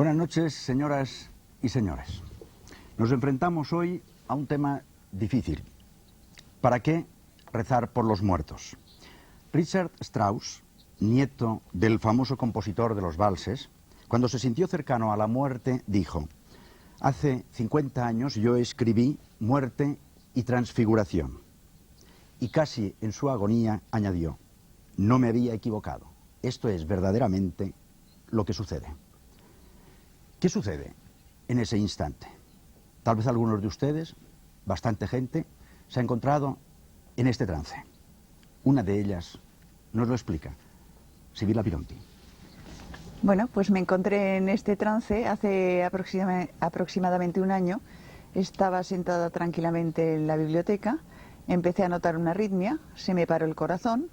Buenas noches, señoras y señores. Nos enfrentamos hoy a un tema difícil. ¿Para qué rezar por los muertos? Richard Strauss, nieto del famoso compositor de los valses, cuando se sintió cercano a la muerte, dijo: hace 50 años yo escribí Muerte y Transfiguración. Y casi en su agonía añadió: no me había equivocado. Esto es verdaderamente lo que sucede. ¿Qué sucede en ese instante? Tal vez algunos de ustedes, bastante gente, se ha encontrado en este trance. Una de ellas nos lo explica. Sibila Pironti. Bueno, pues me encontré en este trance hace aproximadamente un año. Estaba sentada tranquilamente en la biblioteca, empecé a notar una arritmia, se me paró el corazón,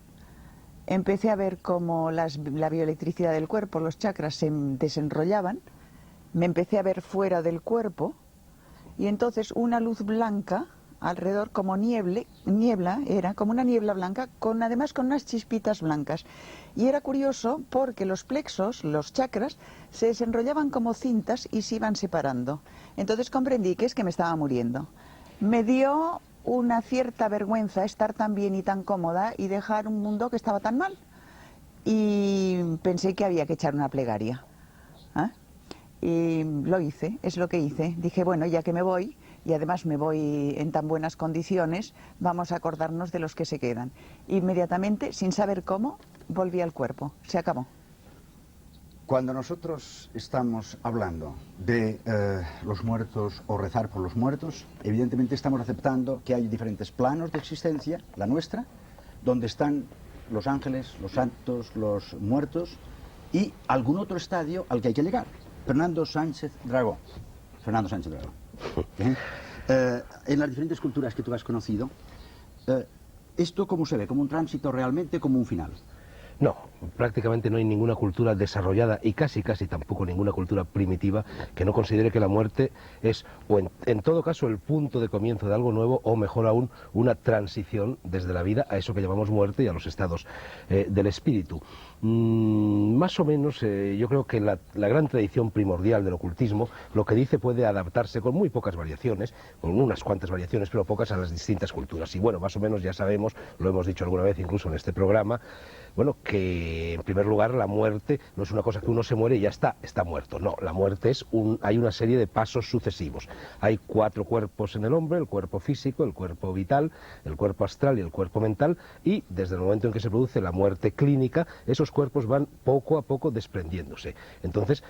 empecé a ver cómo la bioelectricidad del cuerpo, los chakras se desenrollaban, me empecé a ver fuera del cuerpo y entonces una luz blanca alrededor como niebla, era como una niebla blanca, además con unas chispitas blancas. Y era curioso porque los plexos, los chakras, se desenrollaban como cintas y se iban separando. Entonces comprendí que es que me estaba muriendo. Me dio una cierta vergüenza estar tan bien y tan cómoda y dejar un mundo que estaba tan mal. Y pensé que había que echar una plegaria. Y lo hice, es lo que hice. Dije, bueno, ya que me voy, y además me voy en tan buenas condiciones, vamos a acordarnos de los que se quedan. Inmediatamente, sin saber cómo, volví al cuerpo. Se acabó. Cuando nosotros estamos hablando de los muertos o rezar por los muertos, evidentemente estamos aceptando que hay diferentes planos de existencia, la nuestra, donde están los ángeles, los santos, los muertos, y algún otro estadio al que hay que llegar. Fernando Sánchez Dragó. En las diferentes culturas que tú has conocido, ¿esto cómo se ve? ¿Como un tránsito realmente, como un final? No, prácticamente no hay ninguna cultura desarrollada y casi tampoco ninguna cultura primitiva que no considere que la muerte es, o en todo caso, el punto de comienzo de algo nuevo, o mejor aún, una transición desde la vida a eso que llamamos muerte y a los estados del espíritu. Más o menos, yo creo que la gran tradición primordial del ocultismo lo que dice puede adaptarse con muy pocas variaciones, con unas cuantas variaciones, pero pocas, a las distintas culturas. Y bueno, más o menos ya sabemos, lo hemos dicho alguna vez incluso en este programa, bueno, que en primer lugar la muerte no es una cosa que uno se muere y ya está muerto. No, la muerte es hay una serie de pasos sucesivos. Hay 4 cuerpos en el hombre: el cuerpo físico, el cuerpo vital, el cuerpo astral y el cuerpo mental, y desde el momento en que se produce la muerte clínica, esos cuerpos van poco a poco desprendiéndose. Entonces,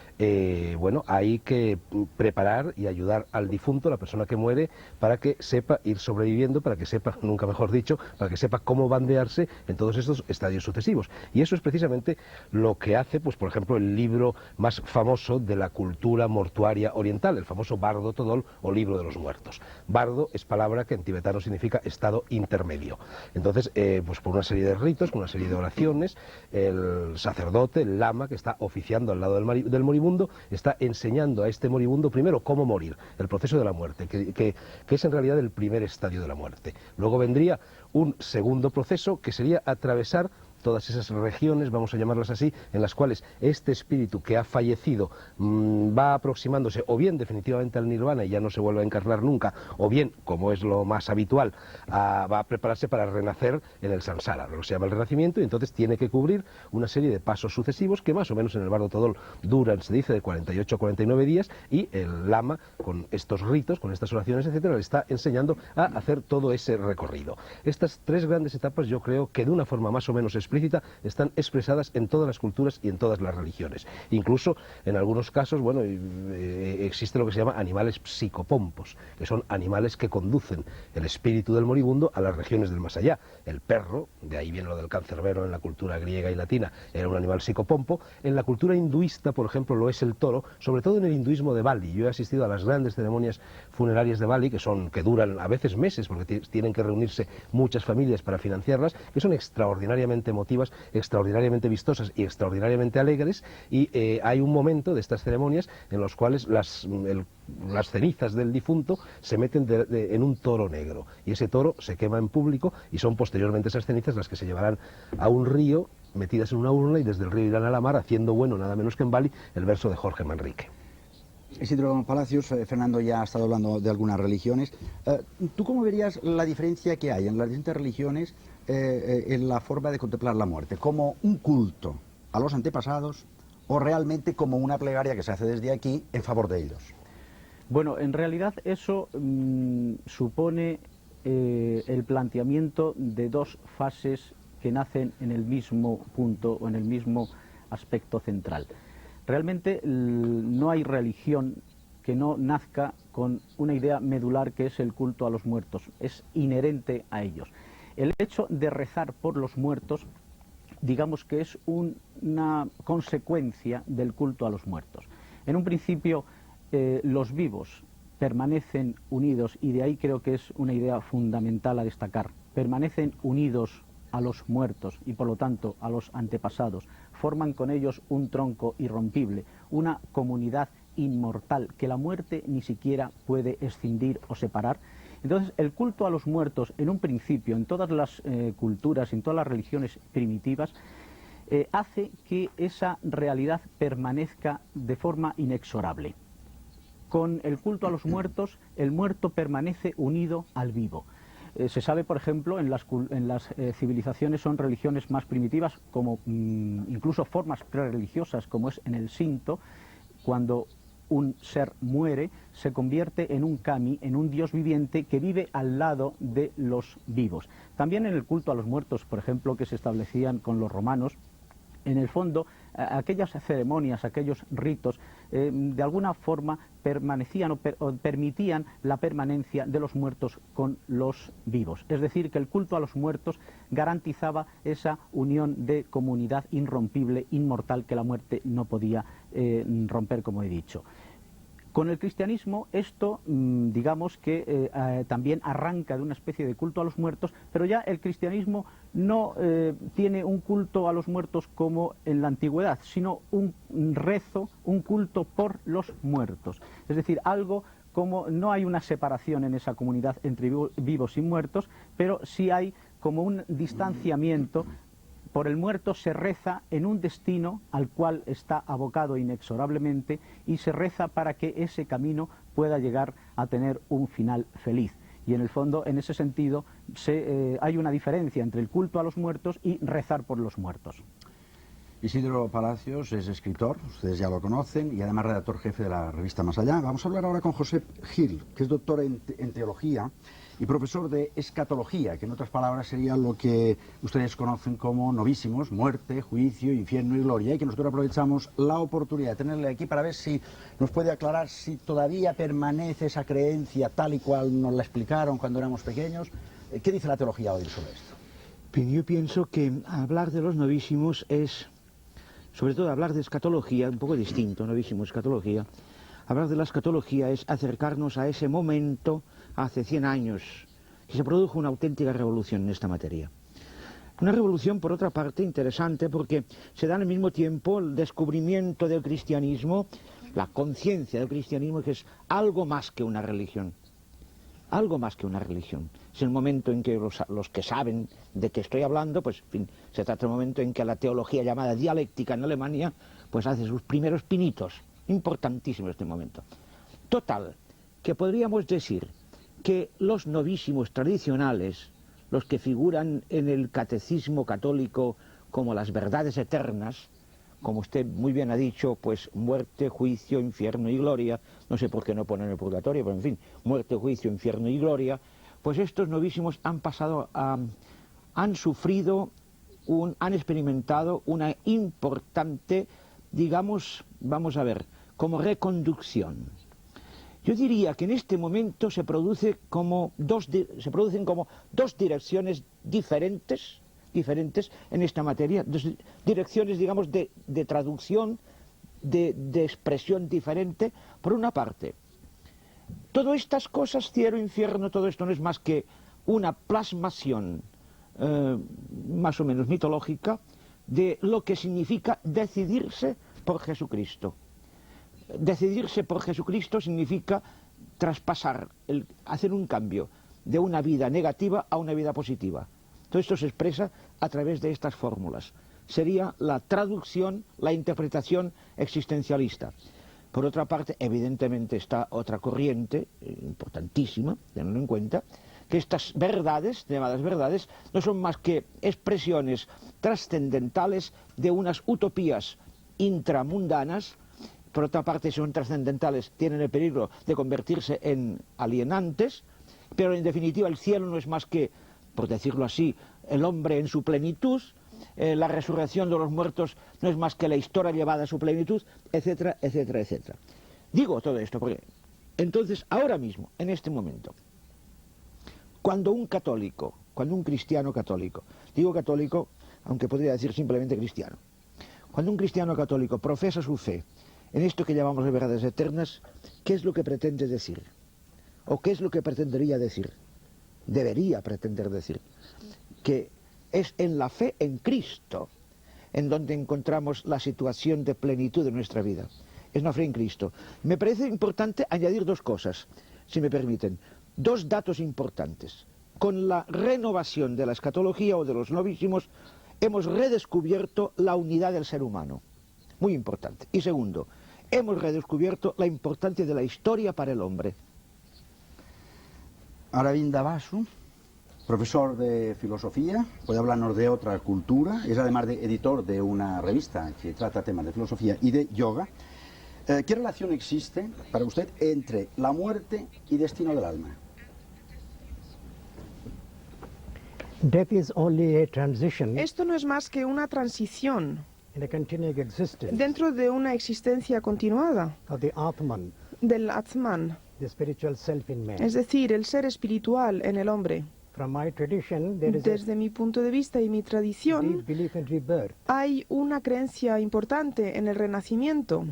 bueno, hay que preparar y ayudar al difunto, la persona que muere, para que sepa ir sobreviviendo, para que sepa, nunca mejor dicho, para que sepa cómo bandearse en todos estos estadios sucesivos. Y eso es precisamente lo que hace, pues por ejemplo, el libro más famoso de la cultura mortuaria oriental, el famoso Bardo Todol, o Libro de los Muertos. Bardo es palabra que en tibetano significa estado intermedio. Entonces, pues por una serie de ritos, por una serie de oraciones, el sacerdote, el lama, que está oficiando al lado del moribundo, está enseñando a este moribundo primero cómo morir, el proceso de la muerte, que es en realidad el primer estadio de la muerte. Luego vendría un segundo proceso, que sería atravesar todas esas regiones, vamos a llamarlas así, en las cuales este espíritu que ha fallecido va aproximándose o bien definitivamente al nirvana y ya no se vuelve a encarnar nunca, o bien, como es lo más habitual, va a prepararse para renacer en el samsara, lo que se llama el renacimiento, y entonces tiene que cubrir una serie de pasos sucesivos que más o menos en el Bardo Todol duran, se dice, de 48 a 49 días, y el lama, con estos ritos, con estas oraciones, etcétera, le está enseñando a hacer todo ese recorrido. Estas 3 grandes etapas, yo creo que de una forma más o menos explícita están expresadas en todas las culturas y en todas las religiones. Incluso en algunos casos, bueno, existe lo que se llama animales psicopompos, que son animales que conducen el espíritu del moribundo a las regiones del más allá. El perro, de ahí viene lo del cancerbero en la cultura griega y latina, era un animal psicopompo. En la cultura hinduista, por ejemplo, lo es el toro, sobre todo en el hinduismo de Bali. Yo he asistido a las grandes ceremonias funerarias de Bali, que duran a veces meses, porque tienen que reunirse muchas familias para financiarlas, que son extraordinariamente emotivas, extraordinariamente vistosas y extraordinariamente alegres, y hay un momento de estas ceremonias en los cuales las cenizas del difunto se meten en un toro negro, y ese toro se quema en público, y son posteriormente esas cenizas las que se llevarán a un río, metidas en una urna, y desde el río irán a la mar, haciendo, bueno, nada menos que en Bali, el verso de Jorge Manrique. Isidro Palacios, Fernando ya ha estado hablando de algunas religiones. ¿Tú cómo verías la diferencia que hay en las distintas religiones en la forma de contemplar la muerte? ¿Como un culto a los antepasados o realmente como una plegaria que se hace desde aquí en favor de ellos? Bueno, en realidad eso supone el planteamiento de dos fases que nacen en el mismo punto o en el mismo aspecto central. Realmente no hay religión que no nazca con una idea medular que es el culto a los muertos, es inherente a ellos. El hecho de rezar por los muertos, digamos que es una consecuencia del culto a los muertos. En un principio, los vivos permanecen unidos, y de ahí creo que es una idea fundamental a destacar, permanecen unidos a los muertos y por lo tanto a los antepasados, forman con ellos un tronco irrompible, una comunidad inmortal que la muerte ni siquiera puede escindir o separar. Entonces el culto a los muertos en un principio, en todas las culturas, en todas las religiones primitivas, hace que esa realidad permanezca de forma inexorable. Con el culto a los muertos, el muerto permanece unido al vivo. Se sabe, por ejemplo, en las civilizaciones son religiones más primitivas, como incluso formas prereligiosas, como es en el Shinto, cuando un ser muere, se convierte en un kami, en un dios viviente que vive al lado de los vivos. También en el culto a los muertos, por ejemplo, que se establecían con los romanos, en el fondo, aquellas ceremonias, aquellos ritos, de alguna forma permanecían o permitían la permanencia de los muertos con los vivos. Es decir, que el culto a los muertos garantizaba esa unión de comunidad irrompible, inmortal, que la muerte no podía romper, como he dicho. Con el cristianismo esto, digamos que también arranca de una especie de culto a los muertos, pero ya el cristianismo no tiene un culto a los muertos como en la antigüedad, sino un rezo, un culto por los muertos. Es decir, algo como no hay una separación en esa comunidad entre vivos y muertos, pero sí hay como un distanciamiento. Por el muerto se reza en un destino al cual está abocado inexorablemente y se reza para que ese camino pueda llegar a tener un final feliz. Y en el fondo, en ese sentido, hay una diferencia entre el culto a los muertos y rezar por los muertos. Isidro Palacios es escritor, ustedes ya lo conocen, y además redactor jefe de la revista Más Allá. Vamos a hablar ahora con Josep Gil, que es doctor en teología y profesor de escatología, que en otras palabras sería lo que ustedes conocen como novísimos, muerte, juicio, infierno y gloria, y que nosotros aprovechamos la oportunidad de tenerle aquí para ver si nos puede aclarar si todavía permanece esa creencia tal y cual nos la explicaron cuando éramos pequeños. ¿Qué dice la teología hoy sobre esto? Bien, yo pienso que hablar de los novísimos es, sobre todo hablar de escatología, un poco distinto, novísimo, escatología. Hablar de la escatología es acercarnos a ese momento, hace 100 años, que se produjo una auténtica revolución en esta materia. Una revolución, por otra parte, interesante, porque se da al mismo tiempo el descubrimiento del cristianismo, la conciencia del cristianismo, que es algo más que una religión. Algo más que una religión. Es el momento en que los que saben de qué estoy hablando, pues, en fin, se trata del momento en que la teología llamada dialéctica en Alemania, pues hace sus primeros pinitos. Importantísimo este momento. Total, que podríamos decir que los novísimos tradicionales, los que figuran en el catecismo católico como las verdades eternas, como usted muy bien ha dicho, pues muerte, juicio, infierno y gloria, no sé por qué no ponen el purgatorio, pero en fin, muerte, juicio, infierno y gloria, pues estos novísimos han sufrido, han experimentado una importante, digamos, vamos a ver, como reconducción. Yo diría que en este momento se producen como dos direcciones diferentes en esta materia, dos direcciones, digamos, de traducción, de expresión diferente. Por una parte, todas estas cosas, cielo, infierno, todo esto no es más que una plasmación más o menos mitológica de lo que significa decidirse por Jesucristo. Decidirse por Jesucristo significa traspasar, hacer un cambio de una vida negativa a una vida positiva. Todo esto se expresa a través de estas fórmulas. Sería la traducción, la interpretación existencialista. Por otra parte, evidentemente está otra corriente importantísima, tenedlo en cuenta, que estas verdades, llamadas verdades, no son más que expresiones trascendentales de unas utopías intramundanas. Por otra parte, si son trascendentales, tienen el peligro de convertirse en alienantes, pero en definitiva el cielo no es más que, por decirlo así, el hombre en su plenitud, la resurrección de los muertos no es más que la historia llevada a su plenitud, etcétera, etcétera, etcétera. Digo todo esto porque, entonces, ahora mismo, en este momento, cuando un católico, cuando un cristiano católico, digo católico, aunque podría decir simplemente cristiano, cuando un cristiano católico profesa su fe en esto que llamamos de verdades eternas, ¿qué es lo que pretende decir? ¿O qué es lo que pretendería decir? Debería pretender decir que es en la fe en Cristo en donde encontramos la situación de plenitud de nuestra vida. Es una fe en Cristo. Me parece importante añadir dos cosas, si me permiten. Dos datos importantes. Con la renovación de la escatología o de los novísimos, hemos redescubierto la unidad del ser humano. Muy importante. Y segundo, hemos redescubierto la importancia de la historia para el hombre. Aravind Basu, profesor de filosofía, puede hablarnos de otra cultura, es además de editor de una revista que trata temas de filosofía y de yoga. ¿Qué relación existe para usted entre la muerte y destino del alma? Esto no es más que una transición dentro de una existencia continuada del Atman, es decir, el ser espiritual en el hombre. Desde mi punto de vista y mi tradición, hay una creencia importante en el renacimiento.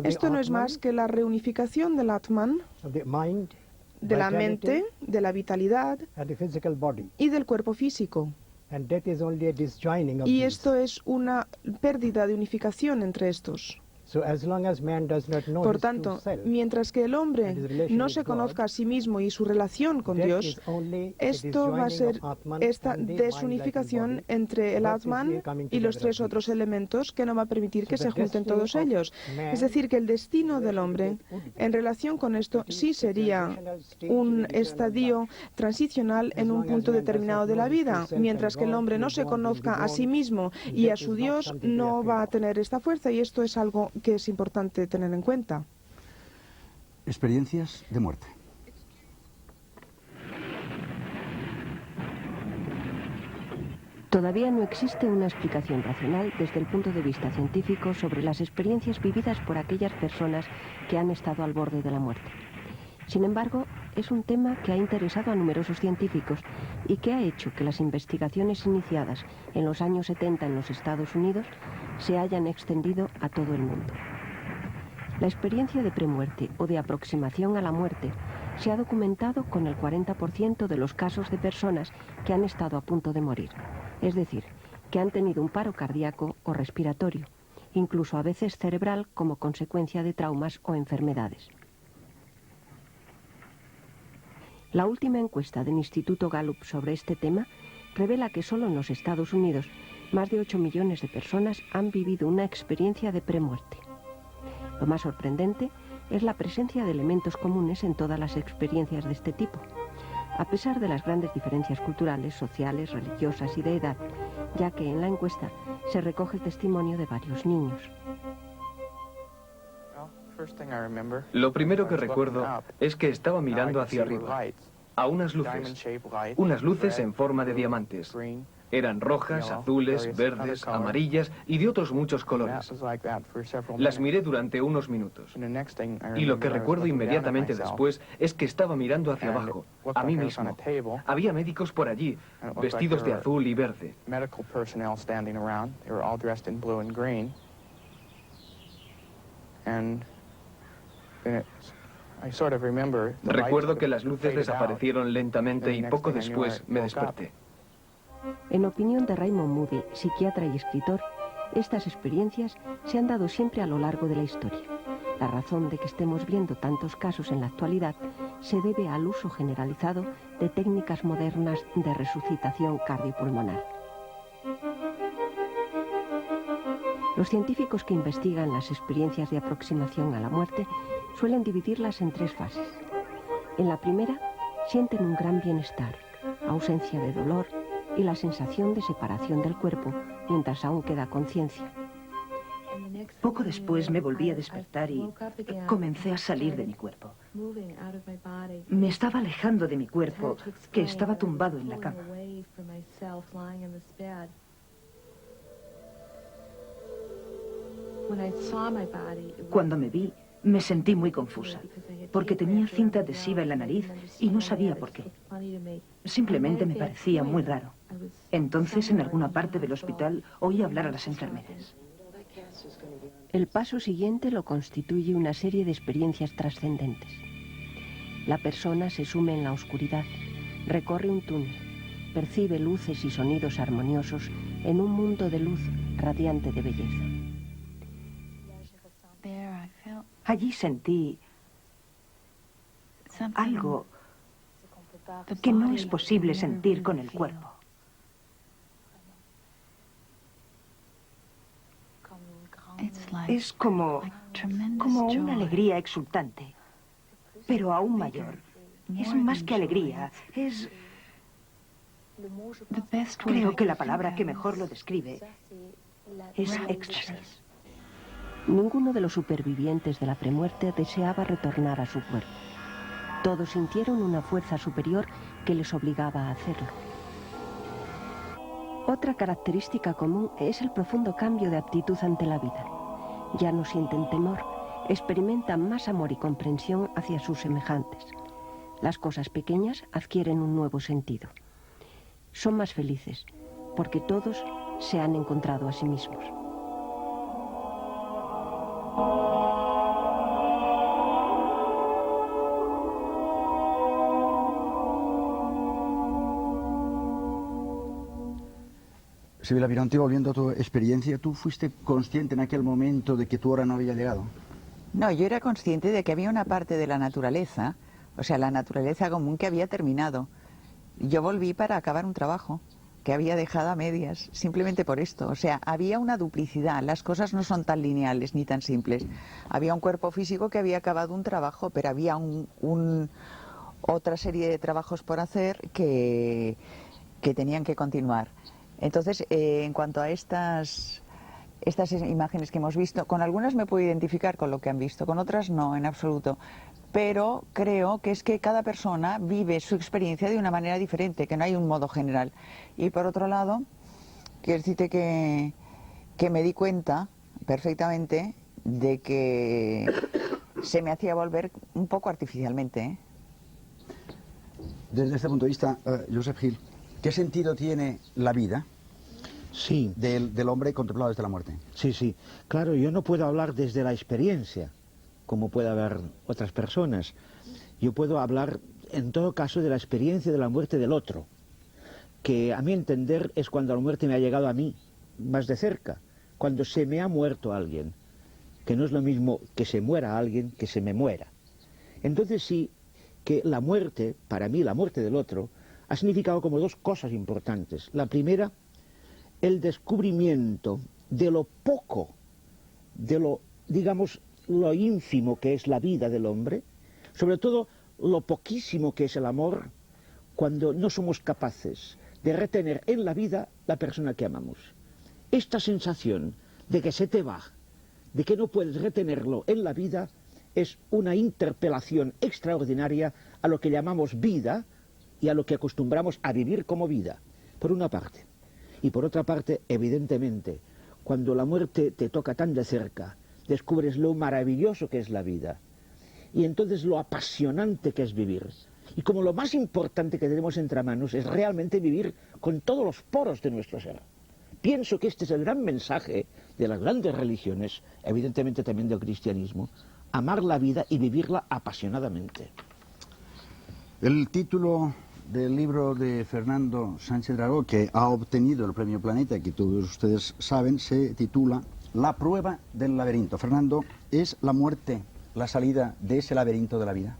Esto no es más que la reunificación del Atman, de la mente, de la vitalidad y del cuerpo físico. Y esto es una pérdida de unificación entre estos. Por tanto, mientras que el hombre no se conozca a sí mismo y su relación con Dios, esto va a ser esta desunificación entre el Atman y los tres otros elementos que no va a permitir que se junten todos ellos. Es decir, que el destino del hombre en relación con esto sí sería un estadio transicional en un punto determinado de la vida. Mientras que el hombre no se conozca a sí mismo y a su Dios, no va a tener esta fuerza, y esto es algo que es importante tener en cuenta. Experiencias de muerte. Todavía no existe una explicación racional desde el punto de vista científico sobre las experiencias vividas por aquellas personas que han estado al borde de la muerte. Sin embargo, es un tema que ha interesado a numerosos científicos y que ha hecho que las investigaciones iniciadas en los años 70 en los Estados Unidos se hayan extendido a todo el mundo. La experiencia de premuerte o de aproximación a la muerte se ha documentado con el 40% de los casos de personas que han estado a punto de morir, es decir, que han tenido un paro cardíaco o respiratorio, incluso a veces cerebral como consecuencia de traumas o enfermedades. La última encuesta del Instituto Gallup sobre este tema revela que solo en los Estados Unidos más de 8 millones de personas han vivido una experiencia de premuerte. Lo más sorprendente es la presencia de elementos comunes en todas las experiencias de este tipo, a pesar de las grandes diferencias culturales, sociales, religiosas y de edad, ya que en la encuesta se recoge el testimonio de varios niños. Lo primero que recuerdo es que estaba mirando hacia arriba, a unas luces en forma de diamantes. Eran rojas, azules, verdes, amarillas y de otros muchos colores. Las miré durante unos minutos. Y lo que recuerdo inmediatamente después es que estaba mirando hacia abajo, a mí mismo. Había médicos por allí, vestidos de azul y verde. Recuerdo que las luces desaparecieron lentamente y poco después me desperté. En opinión de Raymond Moody, psiquiatra y escritor, estas experiencias se han dado siempre a lo largo de la historia. La razón de que estemos viendo tantos casos en la actualidad se debe al uso generalizado de técnicas modernas de resucitación cardiopulmonar. Los científicos que investigan las experiencias de aproximación a la muerte suelen dividirlas en 3 fases. En la primera, sienten un gran bienestar, ausencia de dolor y la sensación de separación del cuerpo mientras aún queda conciencia. Poco después me volví a despertar y comencé a salir de mi cuerpo. Me estaba alejando de mi cuerpo, que estaba tumbado en la cama. Cuando me vi, me sentí muy confusa, porque tenía cinta adhesiva en la nariz y no sabía por qué. Simplemente me parecía muy raro. Entonces, en alguna parte del hospital, oí hablar a las enfermeras. El paso siguiente lo constituye una serie de experiencias trascendentes. La persona se sume en la oscuridad, recorre un túnel, percibe luces y sonidos armoniosos en un mundo de luz radiante de belleza. Allí sentí algo que no es posible sentir con el cuerpo. Es como una alegría exultante, pero aún mayor. Es más que alegría, creo que la palabra que mejor lo describe es éxtasis. Ninguno de los supervivientes de la premuerte deseaba retornar a su cuerpo. Todos sintieron una fuerza superior que les obligaba a hacerlo. Otra característica común es el profundo cambio de actitud ante la vida. Ya no sienten temor, experimentan más amor y comprensión hacia sus semejantes. Las cosas pequeñas adquieren un nuevo sentido. Son más felices, porque todos se han encontrado a sí mismos. Sibila Vironti, volviendo a tu experiencia, ¿tú fuiste consciente en aquel momento de que tu hora no había llegado? No, yo era consciente de que había una parte de la naturaleza, o sea, la naturaleza común, que había terminado. Yo volví para acabar un trabajo que había dejado a medias, simplemente por esto. O sea, había una duplicidad, las cosas no son tan lineales ni tan simples. Había un cuerpo físico que había acabado un trabajo, pero había otra serie de trabajos por hacer que tenían que continuar. Entonces, en cuanto a estas imágenes que hemos visto, con algunas me puedo identificar con lo que han visto, con otras no, en absoluto. Pero creo que es que cada persona vive su experiencia de una manera diferente, que no hay un modo general. Y por otro lado, quiero decirte que me di cuenta perfectamente de que se me hacía volver un poco artificialmente, ¿eh? Desde este punto de vista, Josep Gil, ¿qué sentido tiene la vida? Sí. Del hombre contemplado desde la muerte? Sí, sí. Claro, yo no puedo hablar desde la experiencia, como puede haber otras personas. Yo puedo hablar, en todo caso, de la experiencia de la muerte del otro, que a mi entender es cuando la muerte me ha llegado a mí, más de cerca, cuando se me ha muerto alguien, que no es lo mismo que se muera alguien que se me muera. Entonces sí, que la muerte, para mí la muerte del otro, ha significado como 2 cosas importantes. La primera, el descubrimiento de lo poco, de lo, digamos, lo ínfimo que es la vida del hombre, sobre todo lo poquísimo que es el amor, cuando no somos capaces de retener en la vida la persona que amamos. Esta sensación de que se te va, de que no puedes retenerlo en la vida, es una interpelación extraordinaria a lo que llamamos vida y a lo que acostumbramos a vivir como vida, por una parte. Y por otra parte, evidentemente, cuando la muerte te toca tan de cerca, descubres lo maravilloso que es la vida, y entonces lo apasionante que es vivir. Y como lo más importante que tenemos entre manos es realmente vivir con todos los poros de nuestro ser. Pienso que este es el gran mensaje de las grandes religiones, evidentemente también del cristianismo, amar la vida y vivirla apasionadamente. El título del libro de Fernando Sánchez Dragó, que ha obtenido el Premio Planeta, que todos ustedes saben, se titula La prueba del laberinto. Fernando, ¿es la muerte la salida de ese laberinto de la vida?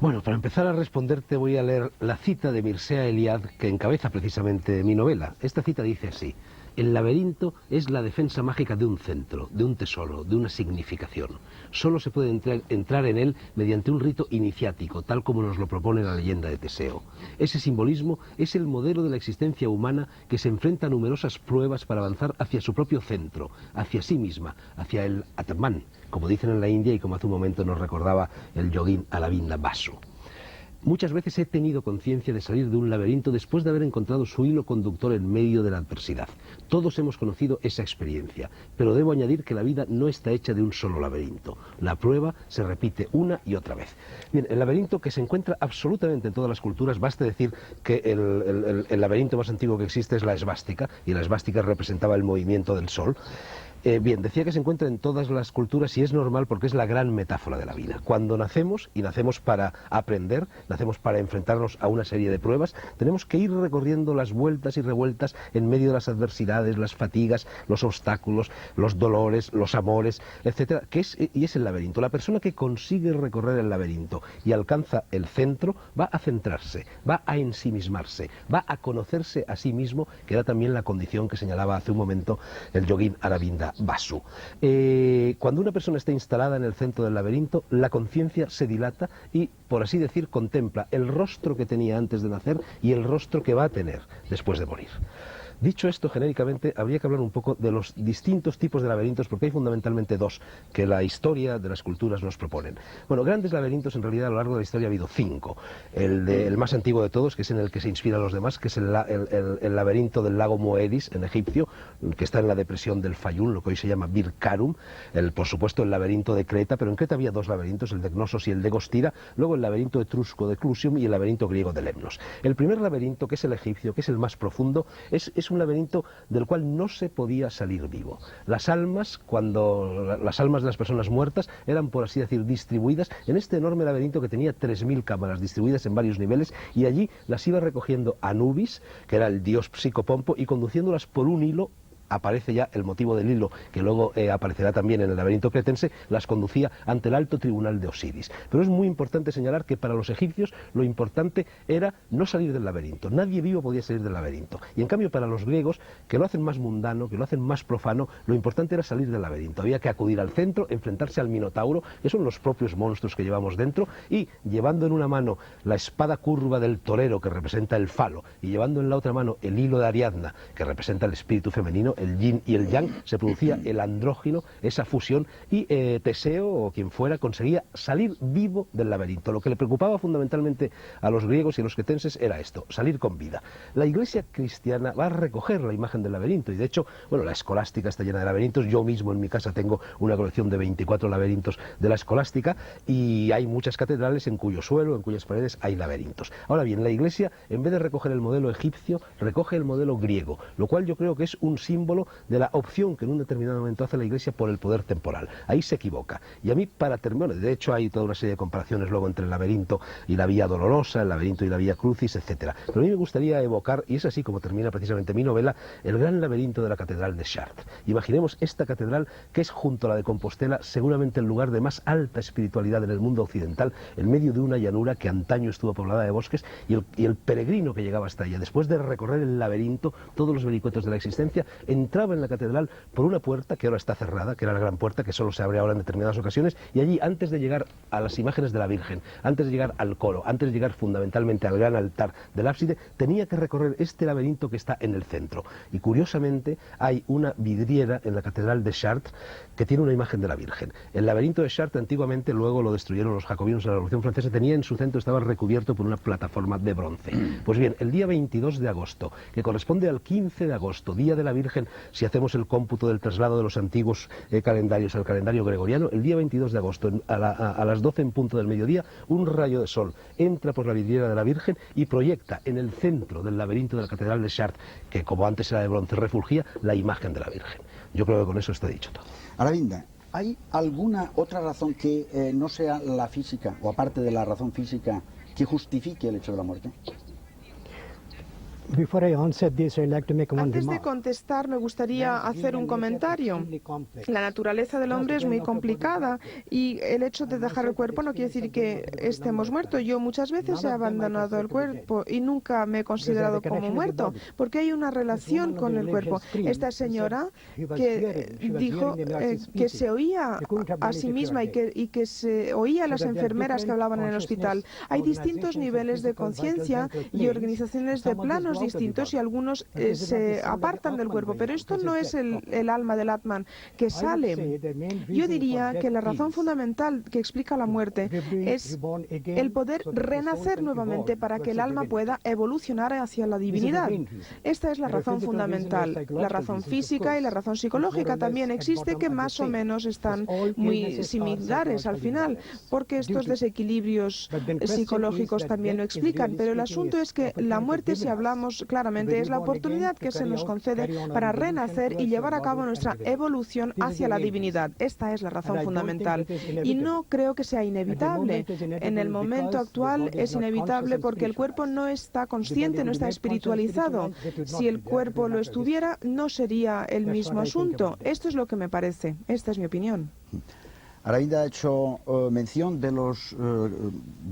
Bueno, para empezar a responderte voy a leer la cita de Mircea Eliade que encabeza precisamente mi novela. Esta cita dice así: El laberinto es la defensa mágica de un centro, de un tesoro, de una significación. Solo se puede entrar en él mediante un rito iniciático, tal como nos lo propone la leyenda de Teseo. Ese simbolismo es el modelo de la existencia humana que se enfrenta a numerosas pruebas para avanzar hacia su propio centro, hacia sí misma, hacia el Atman, como dicen en la India y como hace un momento nos recordaba el yogín Aravinda Basu. Muchas veces he tenido conciencia de salir de un laberinto después de haber encontrado su hilo conductor en medio de la adversidad. Todos hemos conocido esa experiencia, pero debo añadir que la vida no está hecha de un solo laberinto. La prueba se repite una y otra vez. Bien, el laberinto, que se encuentra absolutamente en todas las culturas, basta decir que el laberinto más antiguo que existe es la esvástica, y la esvástica representaba el movimiento del sol. Bien, decía que se encuentra en todas las culturas y es normal porque es la gran metáfora de la vida. Cuando nacemos, y nacemos para aprender, nacemos para enfrentarnos a una serie de pruebas, tenemos que ir recorriendo las vueltas y revueltas en medio de las adversidades, las fatigas, los obstáculos, los dolores, los amores, etcétera, y es el laberinto. La persona que consigue recorrer el laberinto y alcanza el centro va a centrarse, va a ensimismarse, va a conocerse a sí mismo, que era también la condición que señalaba hace un momento el yogín Aravinda Basu. Cuando una persona está instalada en el centro del laberinto, la conciencia se dilata y, por así decir, contempla el rostro que tenía antes de nacer y el rostro que va a tener después de morir. Dicho esto, genéricamente, habría que hablar un poco de los distintos tipos de laberintos, porque hay fundamentalmente dos que la historia de las culturas nos proponen. Bueno, grandes laberintos, en realidad, a lo largo de la historia ha habido 5. El más antiguo de todos, que es en el que se inspiran los demás, que es el laberinto del lago Moeris, en Egipcio, que está en la depresión del Fayum, lo que hoy se llama Bir Karum. Por supuesto, el laberinto de Creta, pero en Creta había 2 laberintos, el de Gnosos y el de Gostira, luego el laberinto etrusco de Clusium y el laberinto griego de Lemnos. El primer laberinto, que es el egipcio, que es el más profundo, es un laberinto del cual no se podía salir vivo. Las almas de las personas muertas eran, por así decir, distribuidas en este enorme laberinto que tenía 3000 cámaras distribuidas en varios niveles, y allí las iba recogiendo Anubis, que era el dios Psicopompo, y conduciéndolas por un hilo. Aparece ya el motivo del hilo, que luego aparecerá también en el laberinto cretense, las conducía ante el alto tribunal de Osiris. Pero es muy importante señalar que para los egipcios lo importante era no salir del laberinto. Nadie vivo podía salir del laberinto. Y en cambio para los griegos, que lo hacen más mundano, que lo hacen más profano, lo importante era salir del laberinto. Había que acudir al centro, enfrentarse al Minotauro, que son los propios monstruos que llevamos dentro, y llevando en una mano la espada curva del torero, que representa el falo, y llevando en la otra mano el hilo de Ariadna, que representa el espíritu femenino, el yin y el yang, se producía el andrógino, esa fusión, y Teseo, o quien fuera, conseguía salir vivo del laberinto. Lo que le preocupaba fundamentalmente a los griegos y a los cretenses era esto, salir con vida. La Iglesia cristiana va a recoger la imagen del laberinto, y de hecho, bueno, la escolástica está llena de laberintos. Yo mismo en mi casa tengo una colección de 24 laberintos de la escolástica, y hay muchas catedrales en cuyo suelo, en cuyas paredes hay laberintos. Ahora bien, la Iglesia, en vez de recoger el modelo egipcio, recoge el modelo griego, lo cual yo creo que es un símbolo de la opción que en un determinado momento hace la Iglesia por el poder temporal. Ahí se equivoca. Y a mí, para terminar, de hecho hay toda una serie de comparaciones luego entre el laberinto y la Vía Dolorosa, el laberinto y la Vía Crucis, etcétera. Pero a mí me gustaría evocar, y es así como termina precisamente mi novela, el gran laberinto de la Catedral de Chartres. Imaginemos esta catedral, que es junto a la de Compostela seguramente el lugar de más alta espiritualidad en el mundo occidental, en medio de una llanura que antaño estuvo poblada de bosques, y el peregrino que llegaba hasta ella, después de recorrer el laberinto, todos los vericuetos de la existencia, entraba en la catedral por una puerta que ahora está cerrada, que era la gran puerta, que solo se abre ahora en determinadas ocasiones, y allí, antes de llegar a las imágenes de la Virgen, antes de llegar al coro, antes de llegar fundamentalmente al gran altar del ábside, tenía que recorrer este laberinto que está en el centro. Y curiosamente hay una vidriera en la catedral de Chartres que tiene una imagen de la Virgen. El laberinto de Chartres antiguamente, luego lo destruyeron los jacobinos en la Revolución Francesa, tenía en su centro, estaba recubierto por una plataforma de bronce. Pues bien, el día 22 de agosto, que corresponde al 15 de agosto, Día de la Virgen, si hacemos el cómputo del traslado de los antiguos calendarios al calendario gregoriano, el día 22 de agosto, a las 12 en punto del mediodía, un rayo de sol entra por la vidriera de la Virgen y proyecta en el centro del laberinto de la Catedral de Chartres, que como antes era de bronce, refulgía la imagen de la Virgen. Yo creo que con eso está dicho todo. Aravinda, ¿hay alguna otra razón que no sea la física, o aparte de la razón física, que justifique el hecho de la muerte? Antes de contestar, me gustaría hacer un comentario. La naturaleza del hombre es muy complicada y el hecho de dejar el cuerpo no quiere decir que estemos muertos. Yo muchas veces he abandonado el cuerpo y nunca me he considerado como muerto, porque hay una relación con el cuerpo. Esta señora que dijo que se oía a sí misma y que se oía a las enfermeras que hablaban en el hospital. Hay distintos niveles de conciencia y organizaciones de planos distintos y algunos se apartan del cuerpo, pero esto no es el alma del Atman que sale. Yo diría que la razón fundamental que explica la muerte es el poder renacer nuevamente para que el alma pueda evolucionar hacia la divinidad. Esta es la razón fundamental. La razón física y la razón psicológica también existe, que más o menos están muy similares al final, porque estos desequilibrios psicológicos también lo explican, pero el asunto es que la muerte, si hablamos claramente, es la oportunidad que se nos concede para renacer y llevar a cabo nuestra evolución hacia la divinidad. Esta es la razón fundamental y no creo que sea inevitable. En el momento actual es inevitable porque el cuerpo no está consciente, no está espiritualizado. Si el cuerpo lo estuviera, no sería el mismo asunto. Esto es lo que me parece. Esta es mi opinión. Aravinda ha hecho mención de los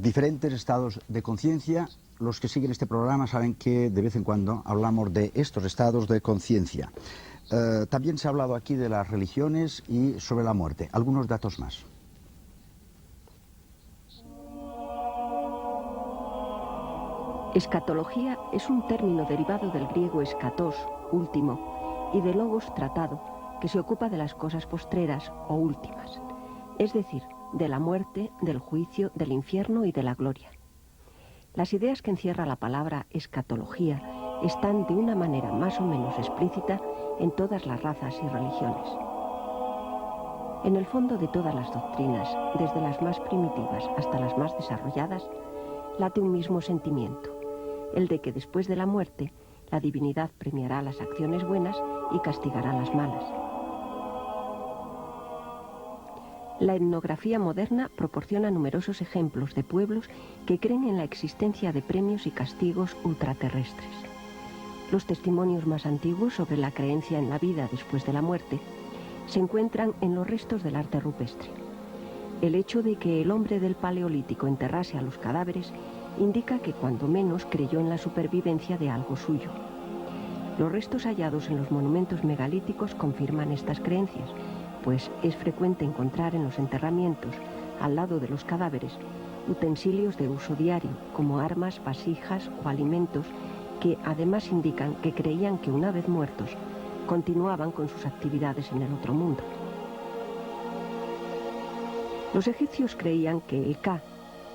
diferentes estados de conciencia. Los que siguen este programa saben que de vez en cuando hablamos de estos estados de conciencia. También se ha hablado aquí de las religiones y sobre la muerte. Algunos datos más. Escatología es un término derivado del griego escatos, último, y de logos, tratado, que se ocupa de las cosas postreras o últimas, es decir, de la muerte, del juicio, del infierno y de la gloria. Las ideas que encierra la palabra escatología están de una manera más o menos explícita en todas las razas y religiones. En el fondo de todas las doctrinas, desde las más primitivas hasta las más desarrolladas, late un mismo sentimiento, el de que después de la muerte, la divinidad premiará las acciones buenas y castigará las malas. La etnografía moderna proporciona numerosos ejemplos de pueblos que creen en la existencia de premios y castigos ultraterrestres. Los testimonios más antiguos sobre la creencia en la vida después de la muerte se encuentran en los restos del arte rupestre. El hecho de que el hombre del Paleolítico enterrase a los cadáveres indica que cuando menos creyó en la supervivencia de algo suyo. Los restos hallados en los monumentos megalíticos confirman estas creencias, pues es frecuente encontrar en los enterramientos, al lado de los cadáveres, utensilios de uso diario, como armas, vasijas o alimentos, que además indican que creían que una vez muertos, continuaban con sus actividades en el otro mundo. Los egipcios creían que el Ka,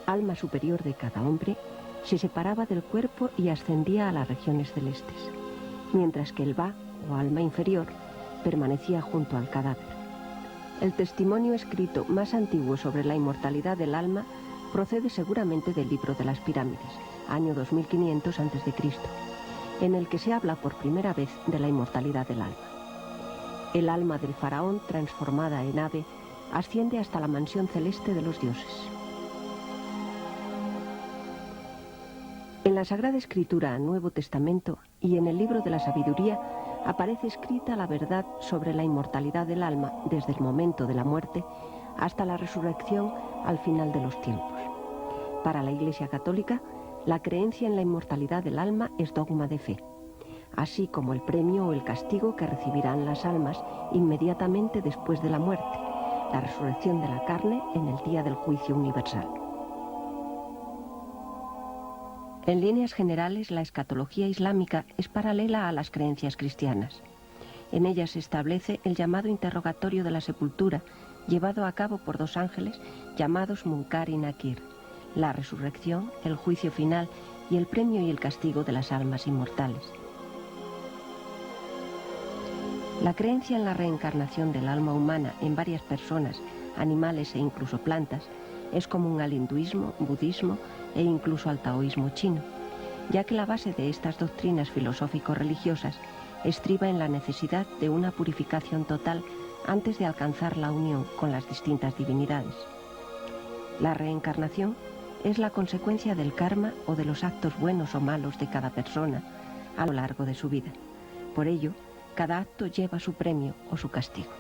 alma superior de cada hombre, se separaba del cuerpo y ascendía a las regiones celestes, mientras que el Ba, o alma inferior, permanecía junto al cadáver. El testimonio escrito más antiguo sobre la inmortalidad del alma procede seguramente del Libro de las Pirámides, año 2500 a.C., en el que se habla por primera vez de la inmortalidad del alma. El alma del faraón, transformada en ave, asciende hasta la mansión celeste de los dioses. En la Sagrada Escritura, Nuevo Testamento y en el Libro de la Sabiduría aparece escrita la verdad sobre la inmortalidad del alma desde el momento de la muerte hasta la resurrección al final de los tiempos. Para la Iglesia Católica, la creencia en la inmortalidad del alma es dogma de fe, así como el premio o el castigo que recibirán las almas inmediatamente después de la muerte, la resurrección de la carne en el día del juicio universal. En líneas generales, la escatología islámica es paralela a las creencias cristianas. En ella se establece el llamado interrogatorio de la sepultura, llevado a cabo por dos ángeles llamados Munkar y Nakir, la resurrección, el juicio final y el premio y el castigo de las almas inmortales. La creencia en la reencarnación del alma humana en varias personas, animales e incluso plantas es común al hinduismo, budismo e incluso al taoísmo chino, ya que la base de estas doctrinas filosófico-religiosas estriba en la necesidad de una purificación total antes de alcanzar la unión con las distintas divinidades. La reencarnación es la consecuencia del karma o de los actos buenos o malos de cada persona, a lo largo de su vida. Por ello, cada acto lleva su premio o su castigo.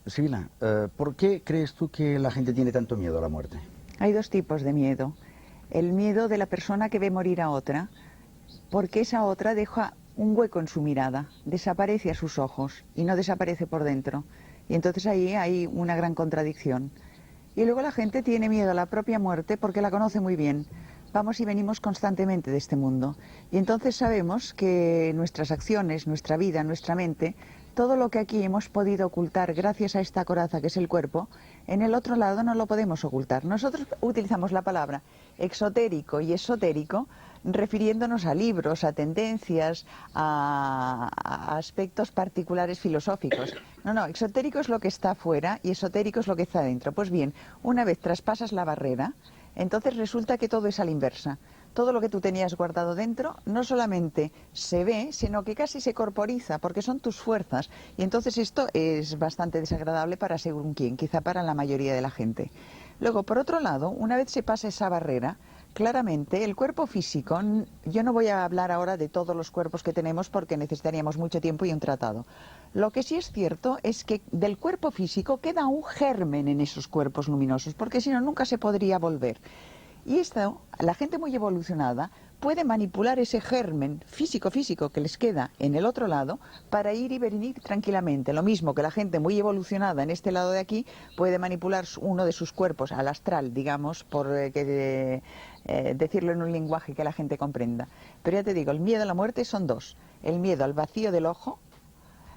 Sibila, ¿por qué crees tú que la gente tiene tanto miedo a la muerte? Hay dos tipos de miedo. El miedo de la persona que ve morir a otra, porque esa otra deja un hueco en su mirada, desaparece a sus ojos y no desaparece por dentro. Y entonces ahí hay una gran contradicción. Y luego la gente tiene miedo a la propia muerte porque la conoce muy bien. Vamos y venimos constantemente de este mundo. Y entonces sabemos que nuestras acciones, nuestra vida, nuestra mente, todo lo que aquí hemos podido ocultar gracias a esta coraza que es el cuerpo, en el otro lado no lo podemos ocultar. Nosotros utilizamos la palabra exotérico y esotérico refiriéndonos a libros, a tendencias, a aspectos particulares filosóficos. No, exotérico es lo que está afuera y esotérico es lo que está adentro. Pues bien, una vez traspasas la barrera, entonces resulta que todo es a la inversa. Todo lo que tú tenías guardado dentro no solamente se ve, sino que casi se corporiza, porque son tus fuerzas. Y entonces esto es bastante desagradable para según quién, quizá para la mayoría de la gente. Luego, por otro lado, una vez se pasa esa barrera, claramente el cuerpo físico, yo no voy a hablar ahora de todos los cuerpos que tenemos porque necesitaríamos mucho tiempo y un tratado. Lo que sí es cierto es que del cuerpo físico queda un germen en esos cuerpos luminosos, porque si no, nunca se podría volver. Y esto, la gente muy evolucionada puede manipular ese germen físico que les queda en el otro lado para ir y venir tranquilamente. Lo mismo que la gente muy evolucionada en este lado de aquí puede manipular uno de sus cuerpos al astral, digamos, por decirlo en un lenguaje que la gente comprenda. Pero ya te digo, el miedo a la muerte son dos. El miedo al vacío del ojo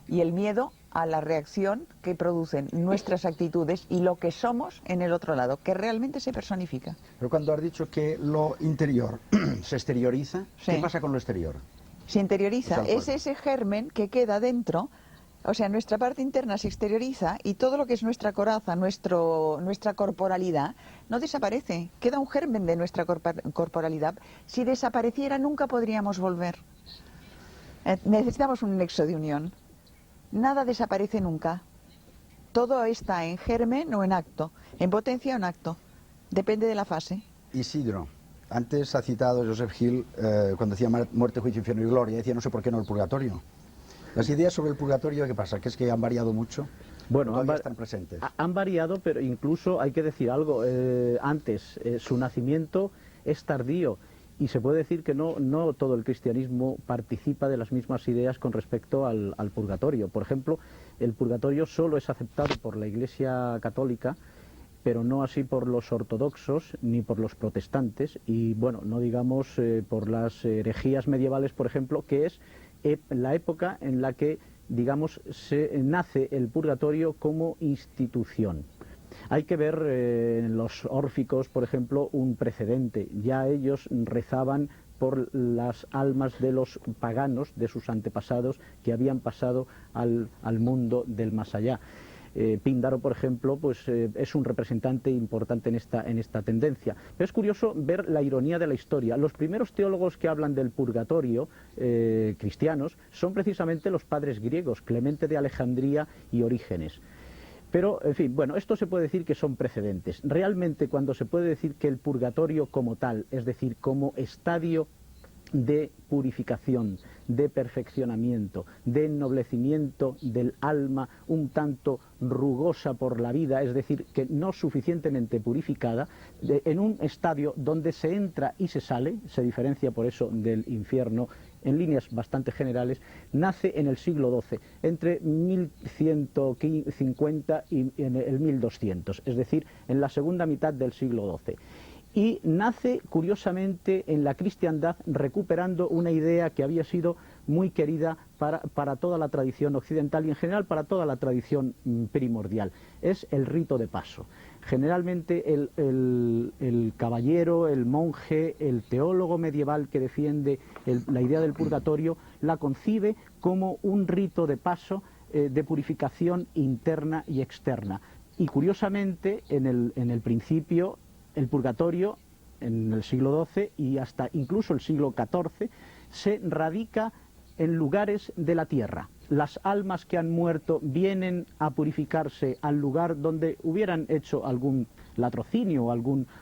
y el miedo a la reacción que producen nuestras actitudes y lo que somos en el otro lado, que realmente se personifica. Pero cuando has dicho que lo interior se exterioriza, sí. ¿Qué pasa con lo exterior? Se interioriza, es ese germen que queda dentro, o sea, nuestra parte interna se exterioriza y todo lo que es nuestra coraza, nuestra corporalidad, no desaparece, queda un germen de nuestra corporalidad. Si desapareciera nunca podríamos volver. Necesitamos un nexo de unión. Nada desaparece nunca. Todo está en germen o en acto, en potencia o en acto. Depende de la fase. Isidro, antes ha citado Joseph Hill cuando decía muerte, juicio, infierno y gloria. Decía no sé por qué no el purgatorio. Las ideas sobre el purgatorio, ¿qué pasa? ¿Que es que han variado mucho? Bueno, están presentes. Han variado, pero incluso hay que decir algo. Antes, su nacimiento es tardío. Y se puede decir que no todo el cristianismo participa de las mismas ideas con respecto al purgatorio. Por ejemplo, el purgatorio solo es aceptado por la Iglesia católica, pero no así por los ortodoxos ni por los protestantes, y bueno, no digamos por las herejías medievales, por ejemplo, que es la época en la que, digamos, nace el purgatorio como institución. Hay que ver en los órficos, por ejemplo, un precedente. Ya ellos rezaban por las almas de los paganos, de sus antepasados, que habían pasado al mundo del más allá. Píndaro, por ejemplo, pues es un representante importante en esta tendencia. Pero es curioso ver la ironía de la historia. Los primeros teólogos que hablan del purgatorio, cristianos, son precisamente los padres griegos, Clemente de Alejandría y Orígenes. Pero, en fin, bueno, esto se puede decir que son precedentes. Realmente, cuando se puede decir que el purgatorio como tal, es decir, como estadio de purificación, de perfeccionamiento, de ennoblecimiento del alma un tanto rugosa por la vida, es decir, que no suficientemente purificada, en un estadio donde se entra y se sale, se diferencia por eso del infierno en líneas bastante generales, nace en el siglo XII, entre 1150 y en el 1200, es decir, en la segunda mitad del siglo XII. Y nace, curiosamente, en la cristiandad, recuperando una idea que había sido muy querida para toda la tradición occidental y, en general, para toda la tradición primordial. Es el rito de paso. Generalmente, el caballero, el monje, el teólogo medieval que defiende la idea del purgatorio, la concibe como un rito de paso de purificación interna y externa. Y, curiosamente, en el principio, el purgatorio, en el siglo XII y hasta incluso el siglo XIV, se radica en lugares de la tierra. las almas que han muerto vienen a purificarse al lugar donde hubieran hecho algún latrocinio,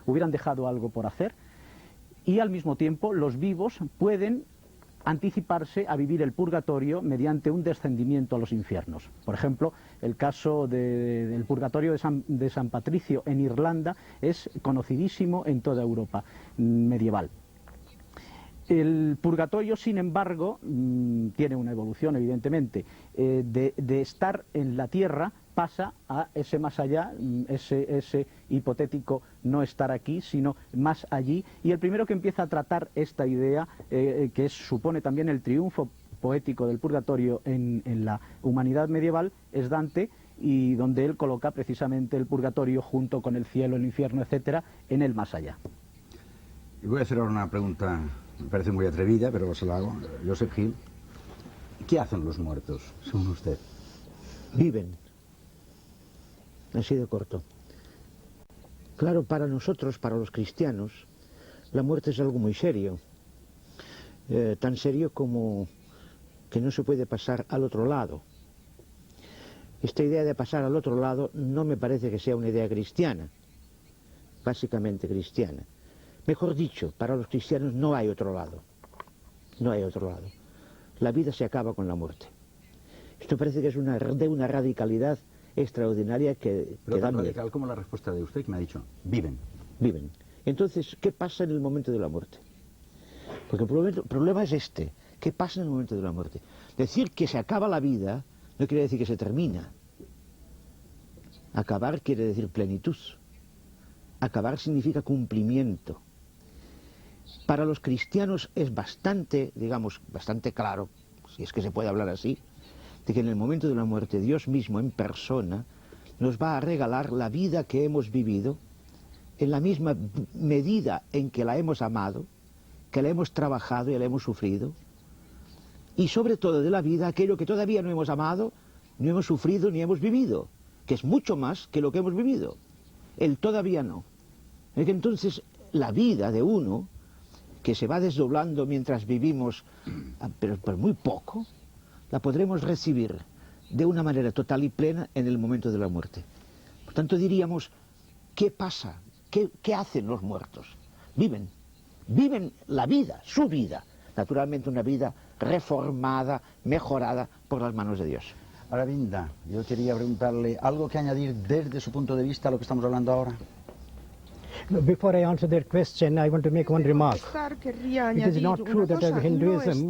hubieran dejado algo por hacer, y al mismo tiempo los vivos pueden anticiparse a vivir el purgatorio mediante un descendimiento a los infiernos. Por ejemplo, el caso del purgatorio de San Patricio en Irlanda es conocidísimo en toda Europa medieval. El purgatorio, sin embargo, tiene una evolución, evidentemente. De estar en la tierra pasa a ese más allá, ese hipotético no estar aquí, sino más allí. Y el primero que empieza a tratar esta idea, que supone también el triunfo poético del purgatorio en la humanidad medieval, es Dante, y donde él coloca precisamente el purgatorio junto con el cielo, el infierno, etcétera, en el más allá. Y voy a hacer ahora una pregunta, me parece muy atrevida, pero se la hago. Joseph Hill, ¿qué hacen los muertos, según usted? Viven. Así de corto. Claro, para nosotros, para los cristianos, la muerte es algo muy serio. Tan serio como que no se puede pasar al otro lado. Esta idea de pasar al otro lado no me parece que sea una idea cristiana, básicamente cristiana. Mejor dicho, para los cristianos no hay otro lado. No hay otro lado. La vida se acaba con la muerte. Esto parece que es de una radicalidad extraordinaria que Pero da tan miedo. radical como la respuesta de usted que me ha dicho, viven. Viven. Entonces, ¿qué pasa en el momento de la muerte? Porque el problema es este. ¿Qué pasa en el momento de la muerte? Decir que se acaba la vida no quiere decir que se termina. Acabar quiere decir plenitud. Acabar significa cumplimiento. Para los cristianos es bastante, digamos, bastante claro, si es que se puede hablar así, de que en el momento de la muerte Dios mismo en persona nos va a regalar la vida que hemos vivido en la misma medida en que la hemos amado, que la hemos trabajado y la hemos sufrido, y sobre todo de la vida aquello que todavía no hemos amado, no hemos sufrido ni hemos vivido, que es mucho más que lo que hemos vivido. El todavía no. Es que entonces la vida de uno, que se va desdoblando mientras vivimos, pero muy poco, la podremos recibir de una manera total y plena en el momento de la muerte. Por tanto diríamos, ¿qué pasa? ¿Qué hacen los muertos? Viven. Viven la vida, su vida. Naturalmente una vida reformada, mejorada por las manos de Dios. Aravinda, yo quería preguntarle algo que añadir desde su punto de vista a lo que estamos hablando ahora. Before I answer that question, I want to make one remark. It is not true that in Hinduism,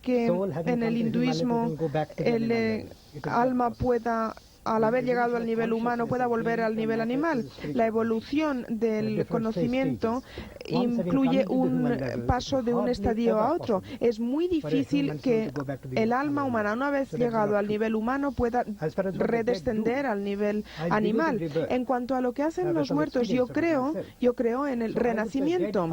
que en el hinduismo el alma pueda, al haber llegado al nivel humano, pueda volver al nivel animal. La evolución del conocimiento incluye un paso de un estadio a otro. Es muy difícil que el alma humana, una vez llegado al nivel humano, pueda redescender al nivel animal. En cuanto a lo que hacen los muertos, yo creo en el renacimiento.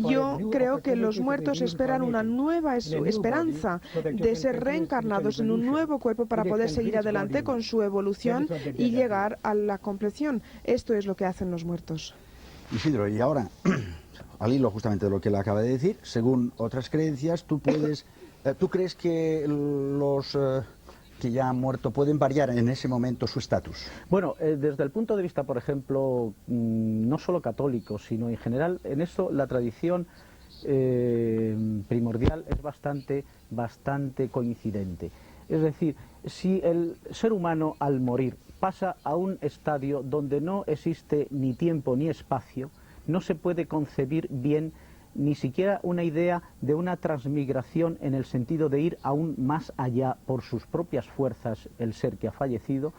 Yo creo que los muertos esperan una nueva esperanza de ser reencarnados en un nuevo cuerpo para poder seguir adelante con su evolución y llegar a la compleción. Esto es lo que hacen los muertos. Isidro, y ahora, al hilo justamente de lo que él acaba de decir, según otras creencias, ¿tú crees que los que ya han muerto pueden variar en ese momento su estatus? Bueno, desde el punto de vista, por ejemplo, no solo católico, sino en general, en eso la tradición primordial es bastante coincidente. Es decir, si el ser humano al morir pasa a un estadio donde no existe ni tiempo ni espacio, no se puede concebir bien ni siquiera una idea de una transmigración en el sentido de ir aún más allá por sus propias fuerzas el ser que ha fallecido,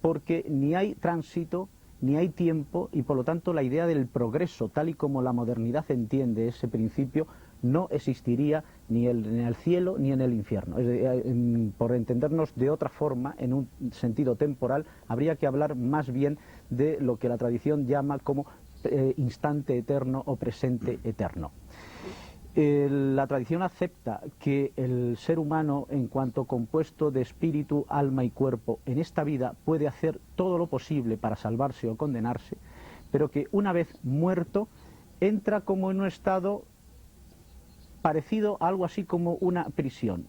porque ni hay tránsito, ni hay tiempo, y por lo tanto la idea del progreso, tal y como la modernidad entiende ese principio, no existiría ni en el cielo ni en el infierno. Por entendernos de otra forma, en un sentido temporal, habría que hablar más bien de lo que la tradición llama como instante eterno o presente eterno. La tradición acepta que el ser humano, en cuanto compuesto de espíritu, alma y cuerpo, en esta vida puede hacer todo lo posible para salvarse o condenarse, pero que una vez muerto entra como en un estado parecido a algo así como una prisión.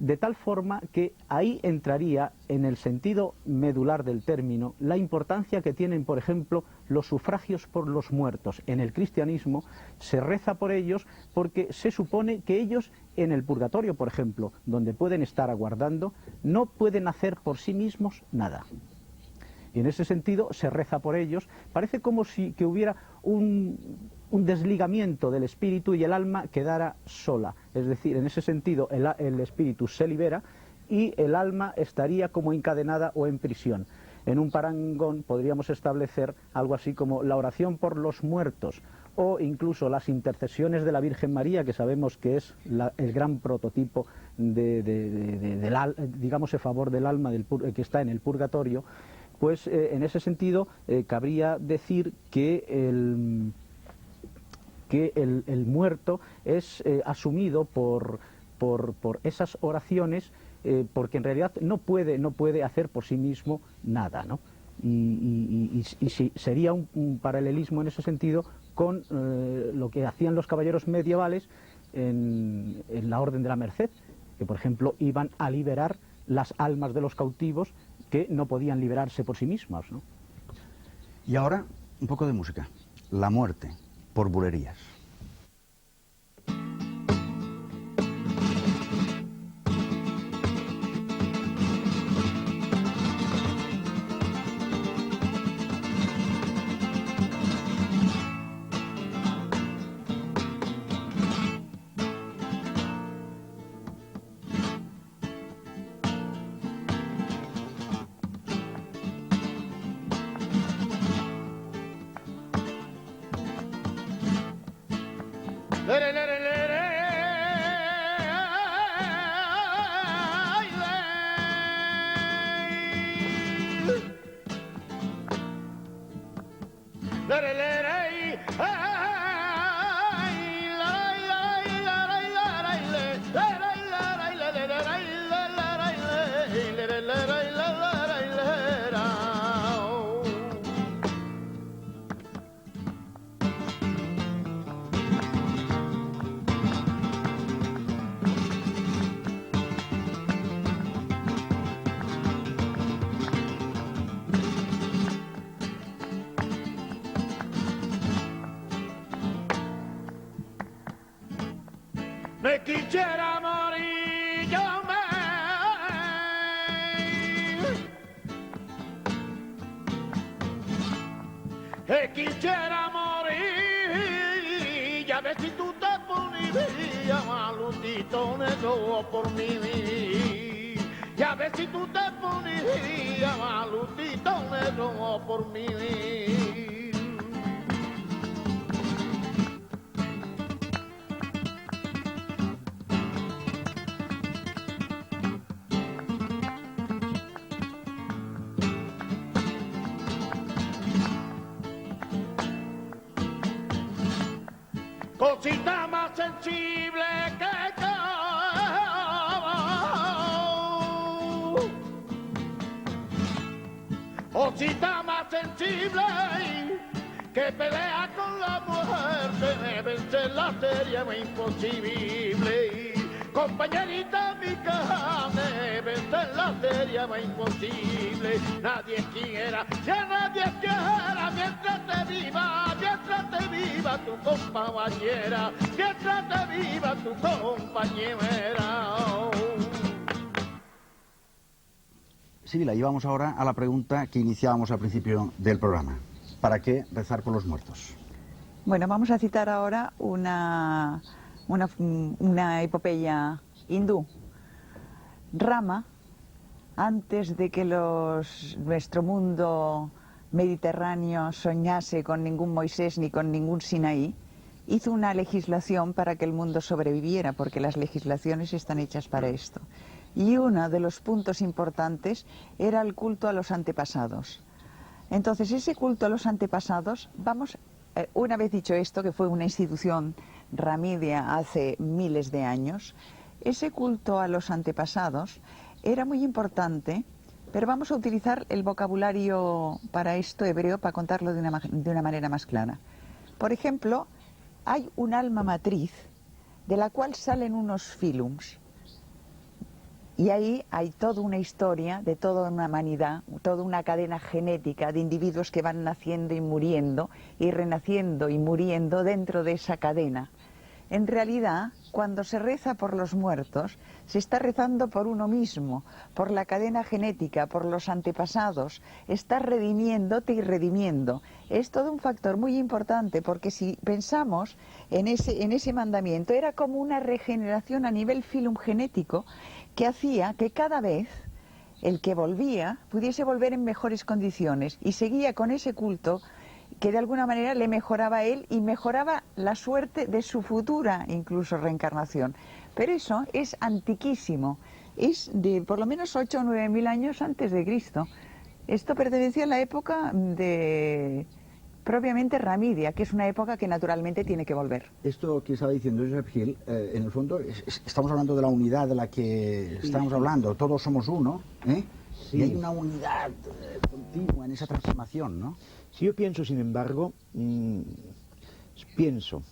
de tal forma que ahí entraría en el sentido medular del término la importancia que tienen, por ejemplo, los sufragios por los muertos. En el cristianismo se reza por ellos porque se supone que ellos en el purgatorio, por ejemplo, donde pueden estar aguardando, no pueden hacer por sí mismos nada. Y en ese sentido se reza por ellos. Parece como si que hubiera un desligamiento del espíritu y el alma quedara sola. Es decir, en ese sentido el espíritu se libera y el alma estaría como encadenada o en prisión. En un parangón podríamos establecer algo así como la oración por los muertos o incluso las intercesiones de la Virgen María, que sabemos que es el gran prototipo digamos, a favor del alma que está en el purgatorio. Pues en ese sentido cabría decir que el muerto es asumido por esas oraciones porque en realidad no puede hacer por sí mismo nada, ¿no? Y sería un paralelismo en ese sentido con lo que hacían los caballeros medievales en la Orden de la Merced, que por ejemplo iban a liberar las almas de los cautivos que no podían liberarse por sí mismas, ¿no? Y ahora, un poco de música. La muerte, por Bulerías. Me quisiera morir yo me quisiera morir, ya ves si tú te ponías malutito negro por mí, ya ves si tú te ponías malutito negro por mí. Cosita más sensible que yo, cosita más sensible que pelea con la muerte, me vence la serie muy imposible. Compañerita mi carne, vence la serie muy imposible. Nadie quiera, ya nadie quiera, mientras te viva tu compañera, mientras te viva tu compañera. Sibila, llevamos ahora a la pregunta que iniciábamos al principio del programa. ¿Para qué rezar por los muertos? Bueno, vamos a citar ahora una epopeya hindú. Rama, antes de que nuestro mundo mediterráneo soñase con ningún Moisés ni con ningún Sinaí, hizo una legislación para que el mundo sobreviviera, porque las legislaciones están hechas para esto. Y uno de los puntos importantes era el culto a los antepasados. Entonces, ese culto a los antepasados, una vez dicho esto, que fue una institución ramidia hace miles de años, ese culto a los antepasados era muy importante, pero vamos a utilizar el vocabulario para esto hebreo para contarlo de una manera más clara. Por ejemplo, hay un alma matriz de la cual salen unos filums. Y ahí hay toda una historia de toda una humanidad, toda una cadena genética de individuos que van naciendo y muriendo, y renaciendo y muriendo dentro de esa cadena. En realidad, cuando se reza por los muertos, se está rezando por uno mismo, por la cadena genética, por los antepasados. Estás redimiéndote y redimiendo. Es todo un factor muy importante, porque si pensamos en ese mandamiento, era como una regeneración a nivel filogenético que hacía que cada vez el que volvía pudiese volver en mejores condiciones y seguía con ese culto que de alguna manera le mejoraba a él y mejoraba la suerte de su futura incluso reencarnación. Pero eso es antiquísimo, es de por lo menos 8 o 9 mil años antes de Cristo. Esto pertenecía a la época de propiamente Ramidia, que es una época que naturalmente tiene que volver. Esto que estaba diciendo Joseph Hill, en el fondo estamos hablando de la unidad de la que estamos hablando, todos somos uno, ¿eh? Sí. Y hay una unidad continua en esa transformación, ¿no? Si yo pienso, sin embargo,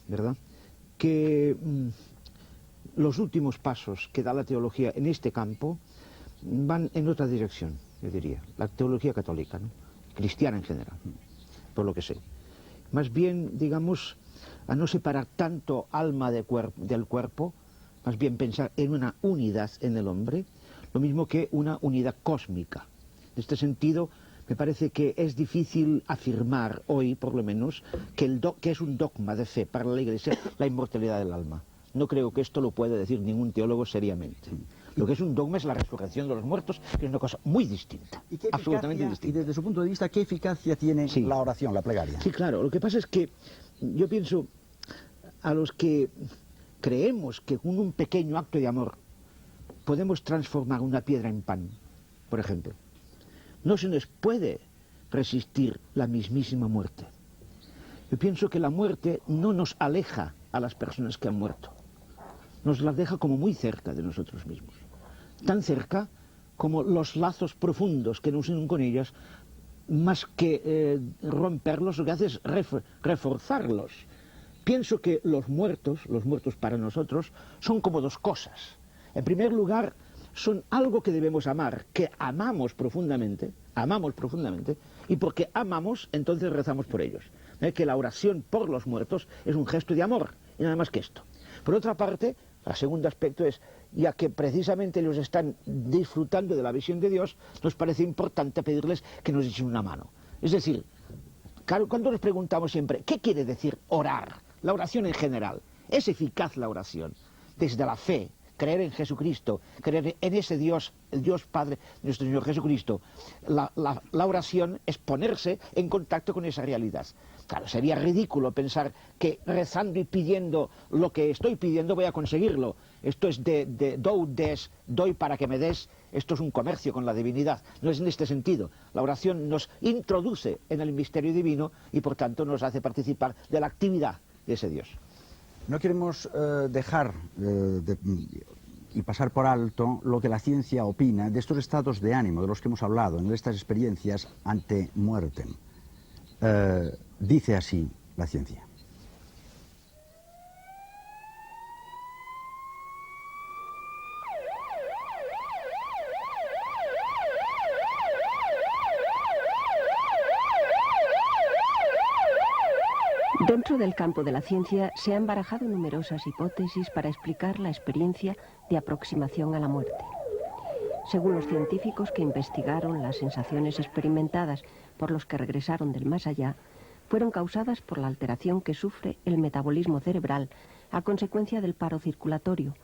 ¿verdad?, que los últimos pasos que da la teología en este campo van en otra dirección, yo diría, la teología católica, ¿no?, cristiana en general, por lo que sé. Más bien, digamos, a no separar tanto alma del cuerpo, más bien pensar en una unidad en el hombre, lo mismo que una unidad cósmica. En este sentido, me parece que es difícil afirmar hoy, por lo menos, que es un dogma de fe para la Iglesia la inmortalidad del alma. No creo que esto lo pueda decir ningún teólogo seriamente. Lo que es un dogma es la resurrección de los muertos, que es una cosa muy distinta, absolutamente distinta. Y desde su punto de vista, ¿qué eficacia tiene la oración, la plegaria? Sí, claro. Lo que pasa es que yo pienso, a los que creemos que con un pequeño acto de amor podemos transformar una piedra en pan, por ejemplo, no se nos puede resistir la mismísima muerte. Yo pienso que la muerte no nos aleja a las personas que han muerto, nos las deja como muy cerca de nosotros mismos, tan cerca como los lazos profundos que nos unen con ellas, más que romperlos, lo que hace es reforzarlos. Pienso que los muertos para nosotros, son como dos cosas. En primer lugar, son algo que debemos amar, que amamos profundamente, y porque amamos, entonces rezamos por ellos. Que la oración por los muertos es un gesto de amor, y nada más que esto. Por otra parte, el segundo aspecto es, ya que precisamente ellos están disfrutando de la visión de Dios, nos parece importante pedirles que nos echen una mano. Es decir, claro, cuando nos preguntamos siempre, ¿qué quiere decir orar? La oración en general. ¿Es eficaz la oración? Desde la fe, creer en Jesucristo, creer en ese Dios, el Dios Padre, nuestro Señor Jesucristo. La oración es ponerse en contacto con esa realidad. Claro, sería ridículo pensar que rezando y pidiendo lo que estoy pidiendo voy a conseguirlo. Esto es doy para que me des. Esto es un comercio con la divinidad. No es en este sentido. La oración nos introduce en el misterio divino y por tanto nos hace participar de la actividad de ese Dios. No queremos dejar y pasar por alto lo que la ciencia opina de estos estados de ánimo de los que hemos hablado, de estas experiencias ante muerte. Dice así la ciencia. Dentro del campo de la ciencia se han barajado numerosas hipótesis para explicar la experiencia de aproximación a la muerte. Según los científicos que investigaron las sensaciones experimentadas por los que regresaron del más allá, fueron causadas por la alteración que sufre el metabolismo cerebral a consecuencia del paro circulatorio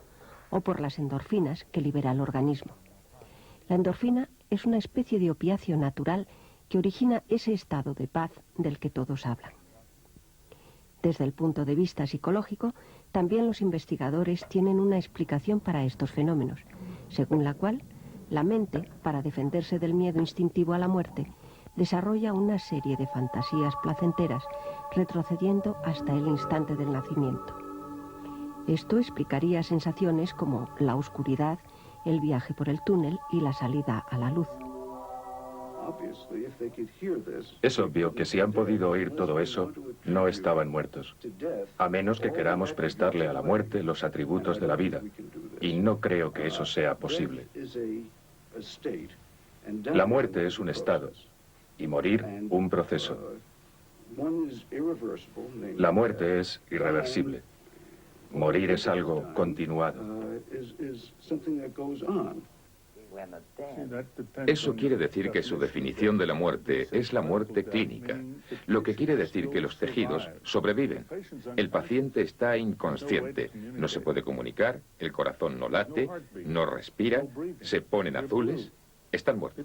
o por las endorfinas que libera el organismo. La endorfina es una especie de opiáceo natural que origina ese estado de paz del que todos hablan. Desde el punto de vista psicológico, también los investigadores tienen una explicación para estos fenómenos, según la cual la mente, para defenderse del miedo instintivo a la muerte, desarrolla una serie de fantasías placenteras, retrocediendo hasta el instante del nacimiento. Esto explicaría sensaciones como la oscuridad, el viaje por el túnel y la salida a la luz. Es obvio que si han podido oír todo eso, no estaban muertos, a menos que queramos prestarle a la muerte los atributos de la vida, y no creo que eso sea posible. La muerte es un estado y morir un proceso. La muerte es irreversible. Morir es algo continuado. Eso quiere decir que su definición de la muerte es la muerte clínica, lo que quiere decir que los tejidos sobreviven. El paciente está inconsciente, no se puede comunicar, el corazón no late, no respira, se ponen azules, están muertos.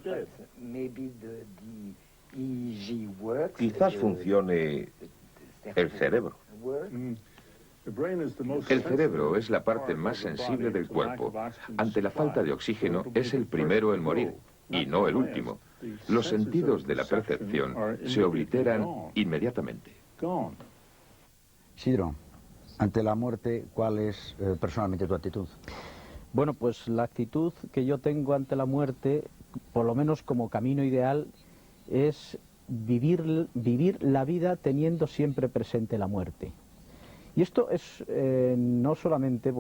Quizás funcione el cerebro. El cerebro es la parte más sensible del cuerpo. Ante la falta de oxígeno es el primero en morir, y no el último. Los sentidos de la percepción se obliteran inmediatamente. Isidro, ante la muerte, ¿cuál es personalmente tu actitud? Bueno, pues la actitud que yo tengo ante la muerte, por lo menos como camino ideal, es vivir la vida teniendo siempre presente la muerte. Y esto es no solamente,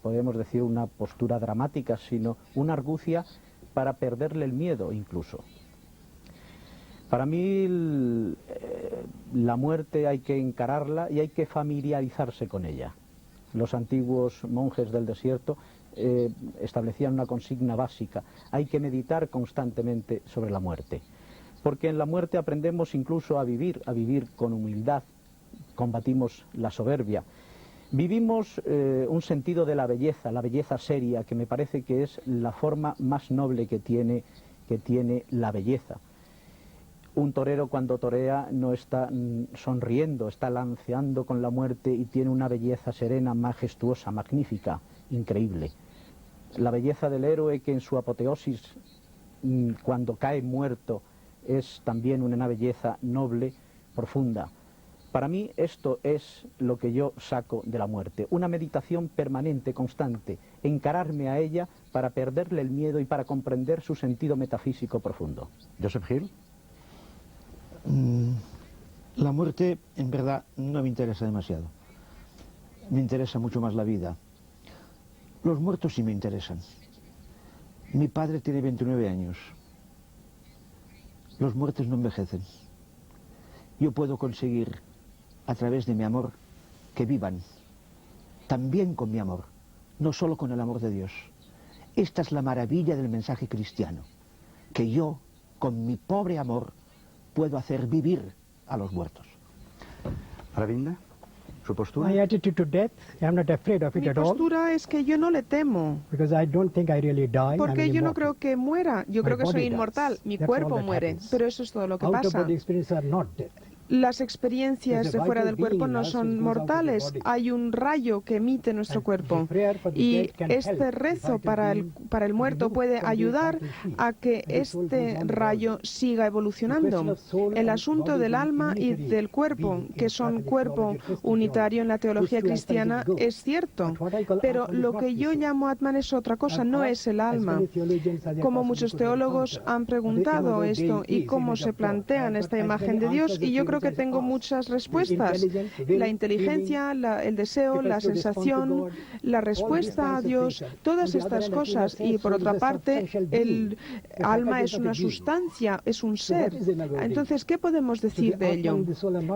podemos decir, una postura dramática, sino una argucia para perderle el miedo incluso. Para mí la muerte hay que encararla y hay que familiarizarse con ella. Los antiguos monjes del desierto establecían una consigna básica: hay que meditar constantemente sobre la muerte, porque en la muerte aprendemos incluso a vivir con humildad, combatimos la soberbia, vivimos un sentido de la belleza seria, que me parece que es la forma más noble que tiene la belleza. Un torero cuando torea no está sonriendo, está lanceando con la muerte y tiene una belleza serena, majestuosa, magnífica, increíble. La belleza del héroe, que en su apoteosis, cuando cae muerto, es también una belleza noble, profunda. Para mí esto es lo que yo saco de la muerte, una meditación permanente, constante, encararme a ella para perderle el miedo y para comprender su sentido metafísico profundo. Joseph Hill. La muerte, en verdad, no me interesa demasiado. Me interesa mucho más la vida. Los muertos sí me interesan. Mi padre tiene 29 años. Los muertos no envejecen. Yo puedo conseguir, a través de mi amor, que vivan, también con mi amor, no solo con el amor de Dios. Esta es la maravilla del mensaje cristiano, que yo, con mi pobre amor, puedo hacer vivir a los muertos. Aravinda, ¿su postura? My attitude to death, I'm not afraid of it Mi at all. postura es que yo no le temo. Because I don't think I really die. Porque yo no creo que muera. Yo creo que soy inmortal. Mi cuerpo muere. Pero eso es todo lo que pasa. Out-of-body experiences are not death. Las experiencias de fuera del cuerpo no son mortales. Hay un rayo que emite nuestro cuerpo. Y este rezo para el muerto puede ayudar a que este rayo siga evolucionando. El asunto del alma y del cuerpo, que son cuerpo unitario en la teología cristiana, es cierto. Pero lo que yo llamo Atman es otra cosa, no es el alma. Como muchos teólogos han preguntado esto y cómo se plantean esta imagen de Dios, y yo creo que tengo muchas respuestas. La inteligencia, el deseo, la sensación, la respuesta a Dios, todas estas cosas. Y por otra parte, el alma es una sustancia, es un ser. Entonces, ¿qué podemos decir de ello?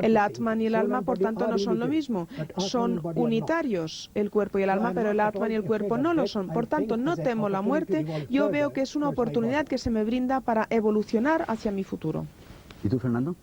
El Atman y el alma, por tanto, no son lo mismo. Son unitarios, el cuerpo y el alma, pero el Atman y el cuerpo no lo son. Por tanto, no temo la muerte. Yo veo que es una oportunidad que se me brinda para evolucionar hacia mi futuro. ¿Y tú, Fernando?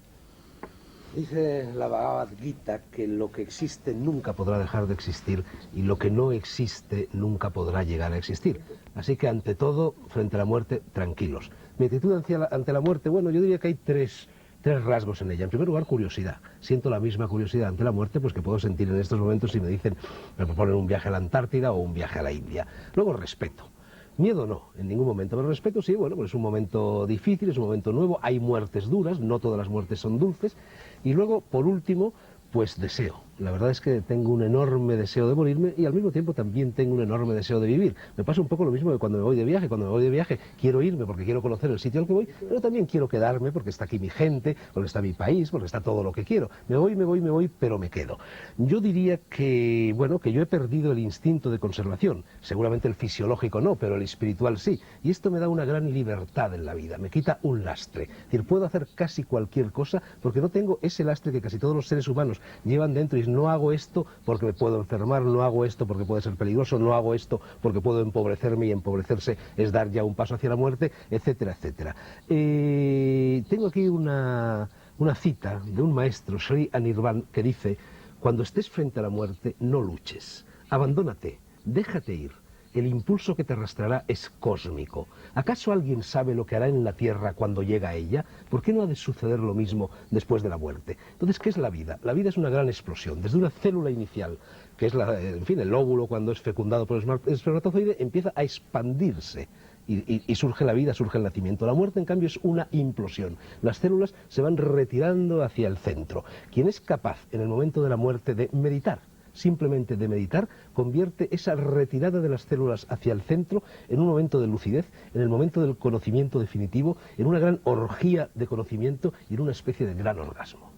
Dice la Bhagavad Gita que lo que existe nunca podrá dejar de existir y lo que no existe nunca podrá llegar a existir. Así que ante todo, frente a la muerte, tranquilos. Mi actitud ante la muerte, bueno, yo diría que hay tres rasgos en ella. En primer lugar, curiosidad. Siento la misma curiosidad ante la muerte pues que puedo sentir en estos momentos si me dicen, me proponen un viaje a la Antártida o un viaje a la India. Luego, respeto. Miedo no, en ningún momento, pero respeto sí, bueno, pues es un momento difícil, es un momento nuevo, hay muertes duras, no todas las muertes son dulces. Y luego, por último, pues deseo. La verdad es que tengo un enorme deseo de morirme y al mismo tiempo también tengo un enorme deseo de vivir. Me pasa un poco lo mismo que cuando me voy de viaje. Cuando me voy de viaje quiero irme porque quiero conocer el sitio al que voy, pero también quiero quedarme porque está aquí mi gente, porque está mi país, porque está todo lo que quiero. Me voy, pero me quedo. Yo diría que, bueno, que yo he perdido el instinto de conservación. Seguramente el fisiológico no, pero el espiritual sí. Y esto me da una gran libertad en la vida, me quita un lastre. Es decir, puedo hacer casi cualquier cosa porque no tengo ese lastre que casi todos los seres humanos llevan dentro y no hago esto porque me puedo enfermar, no hago esto porque puede ser peligroso, no hago esto porque puedo empobrecerme y empobrecerse es dar ya un paso hacia la muerte, etcétera, etcétera. Tengo aquí una cita de un maestro, Sri Anirvan, que dice: cuando estés frente a la muerte, no luches, abandónate, déjate ir. El impulso que te arrastrará es cósmico. ¿Acaso alguien sabe lo que hará en la Tierra cuando llega a ella? ¿Por qué no ha de suceder lo mismo después de la muerte? Entonces, ¿qué es la vida? La vida es una gran explosión. Desde una célula inicial, que es el óvulo cuando es fecundado por el espermatozoide, empieza a expandirse. Y surge la vida, surge el nacimiento. La muerte, en cambio, es una implosión. Las células se van retirando hacia el centro. Quien es capaz, en el momento de la muerte, de meditar, simplemente de meditar, convierte esa retirada de las células hacia el centro en un momento de lucidez, en el momento del conocimiento definitivo, en una gran orgía de conocimiento y en una especie de gran orgasmo.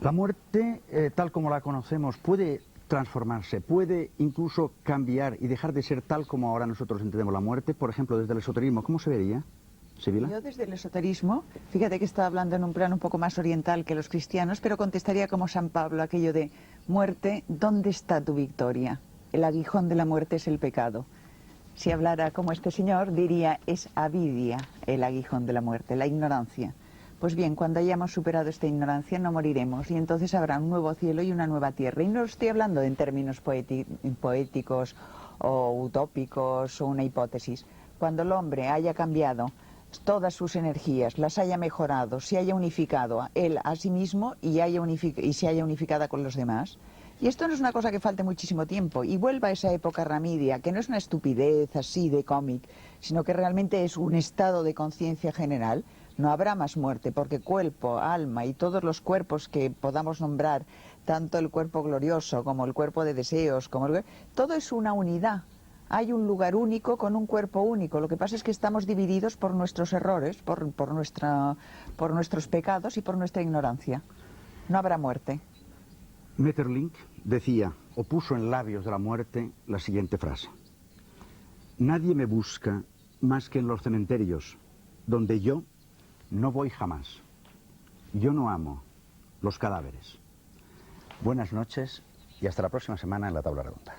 La muerte, tal como la conocemos, puede transformarse, puede incluso cambiar y dejar de ser tal como ahora nosotros entendemos la muerte. Por ejemplo, desde el esoterismo, ¿cómo se vería? ¿Sibila? Yo desde el esoterismo, fíjate que estaba hablando en un plano un poco más oriental que los cristianos, pero contestaría como San Pablo, aquello de: muerte, ¿dónde está tu victoria? El aguijón de la muerte es el pecado. Si hablara como este señor, diría: es avidia el aguijón de la muerte, la ignorancia. Pues bien, cuando hayamos superado esta ignorancia no moriremos y entonces habrá un nuevo cielo y una nueva tierra. Y no estoy hablando en términos poéticos o utópicos o una hipótesis. Cuando el hombre haya cambiado todas sus energías, las haya mejorado, se haya unificado a él a sí mismo y se haya unificada con los demás. Y esto no es una cosa que falte muchísimo tiempo y vuelva a esa época ramidia, que no es una estupidez así de cómic, sino que realmente es un estado de conciencia general. No habrá más muerte, porque cuerpo, alma y todos los cuerpos que podamos nombrar, tanto el cuerpo glorioso como el cuerpo de deseos, todo es una unidad. Hay un lugar único con un cuerpo único. Lo que pasa es que estamos divididos por nuestros errores, por nuestros pecados y por nuestra ignorancia. No habrá muerte. Maeterlinck decía, o puso en labios de la muerte, la siguiente frase: nadie me busca más que en los cementerios, donde yo no voy jamás. Yo no amo los cadáveres. Buenas noches y hasta la próxima semana en La Tabla Redonda.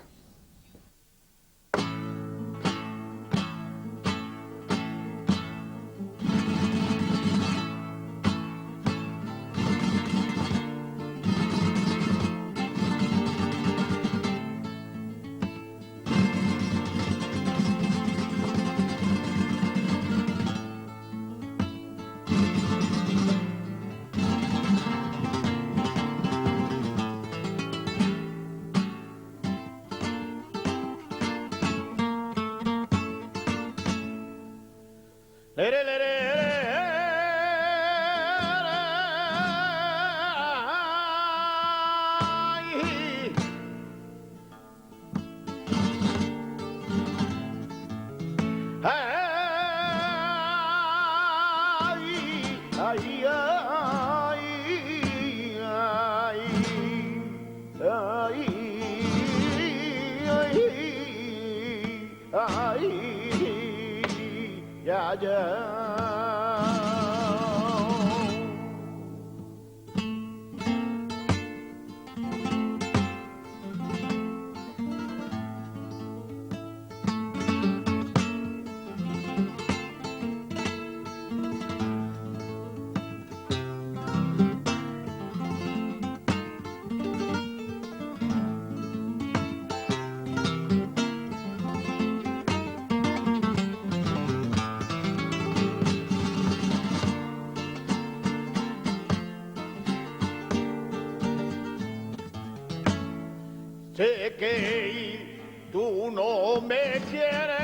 Sé que tú no me quieres,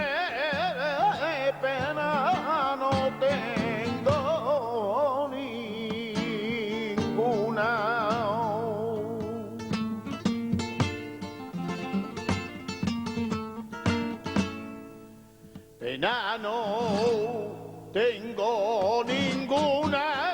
pena no tengo ninguna. enano, tengo ninguna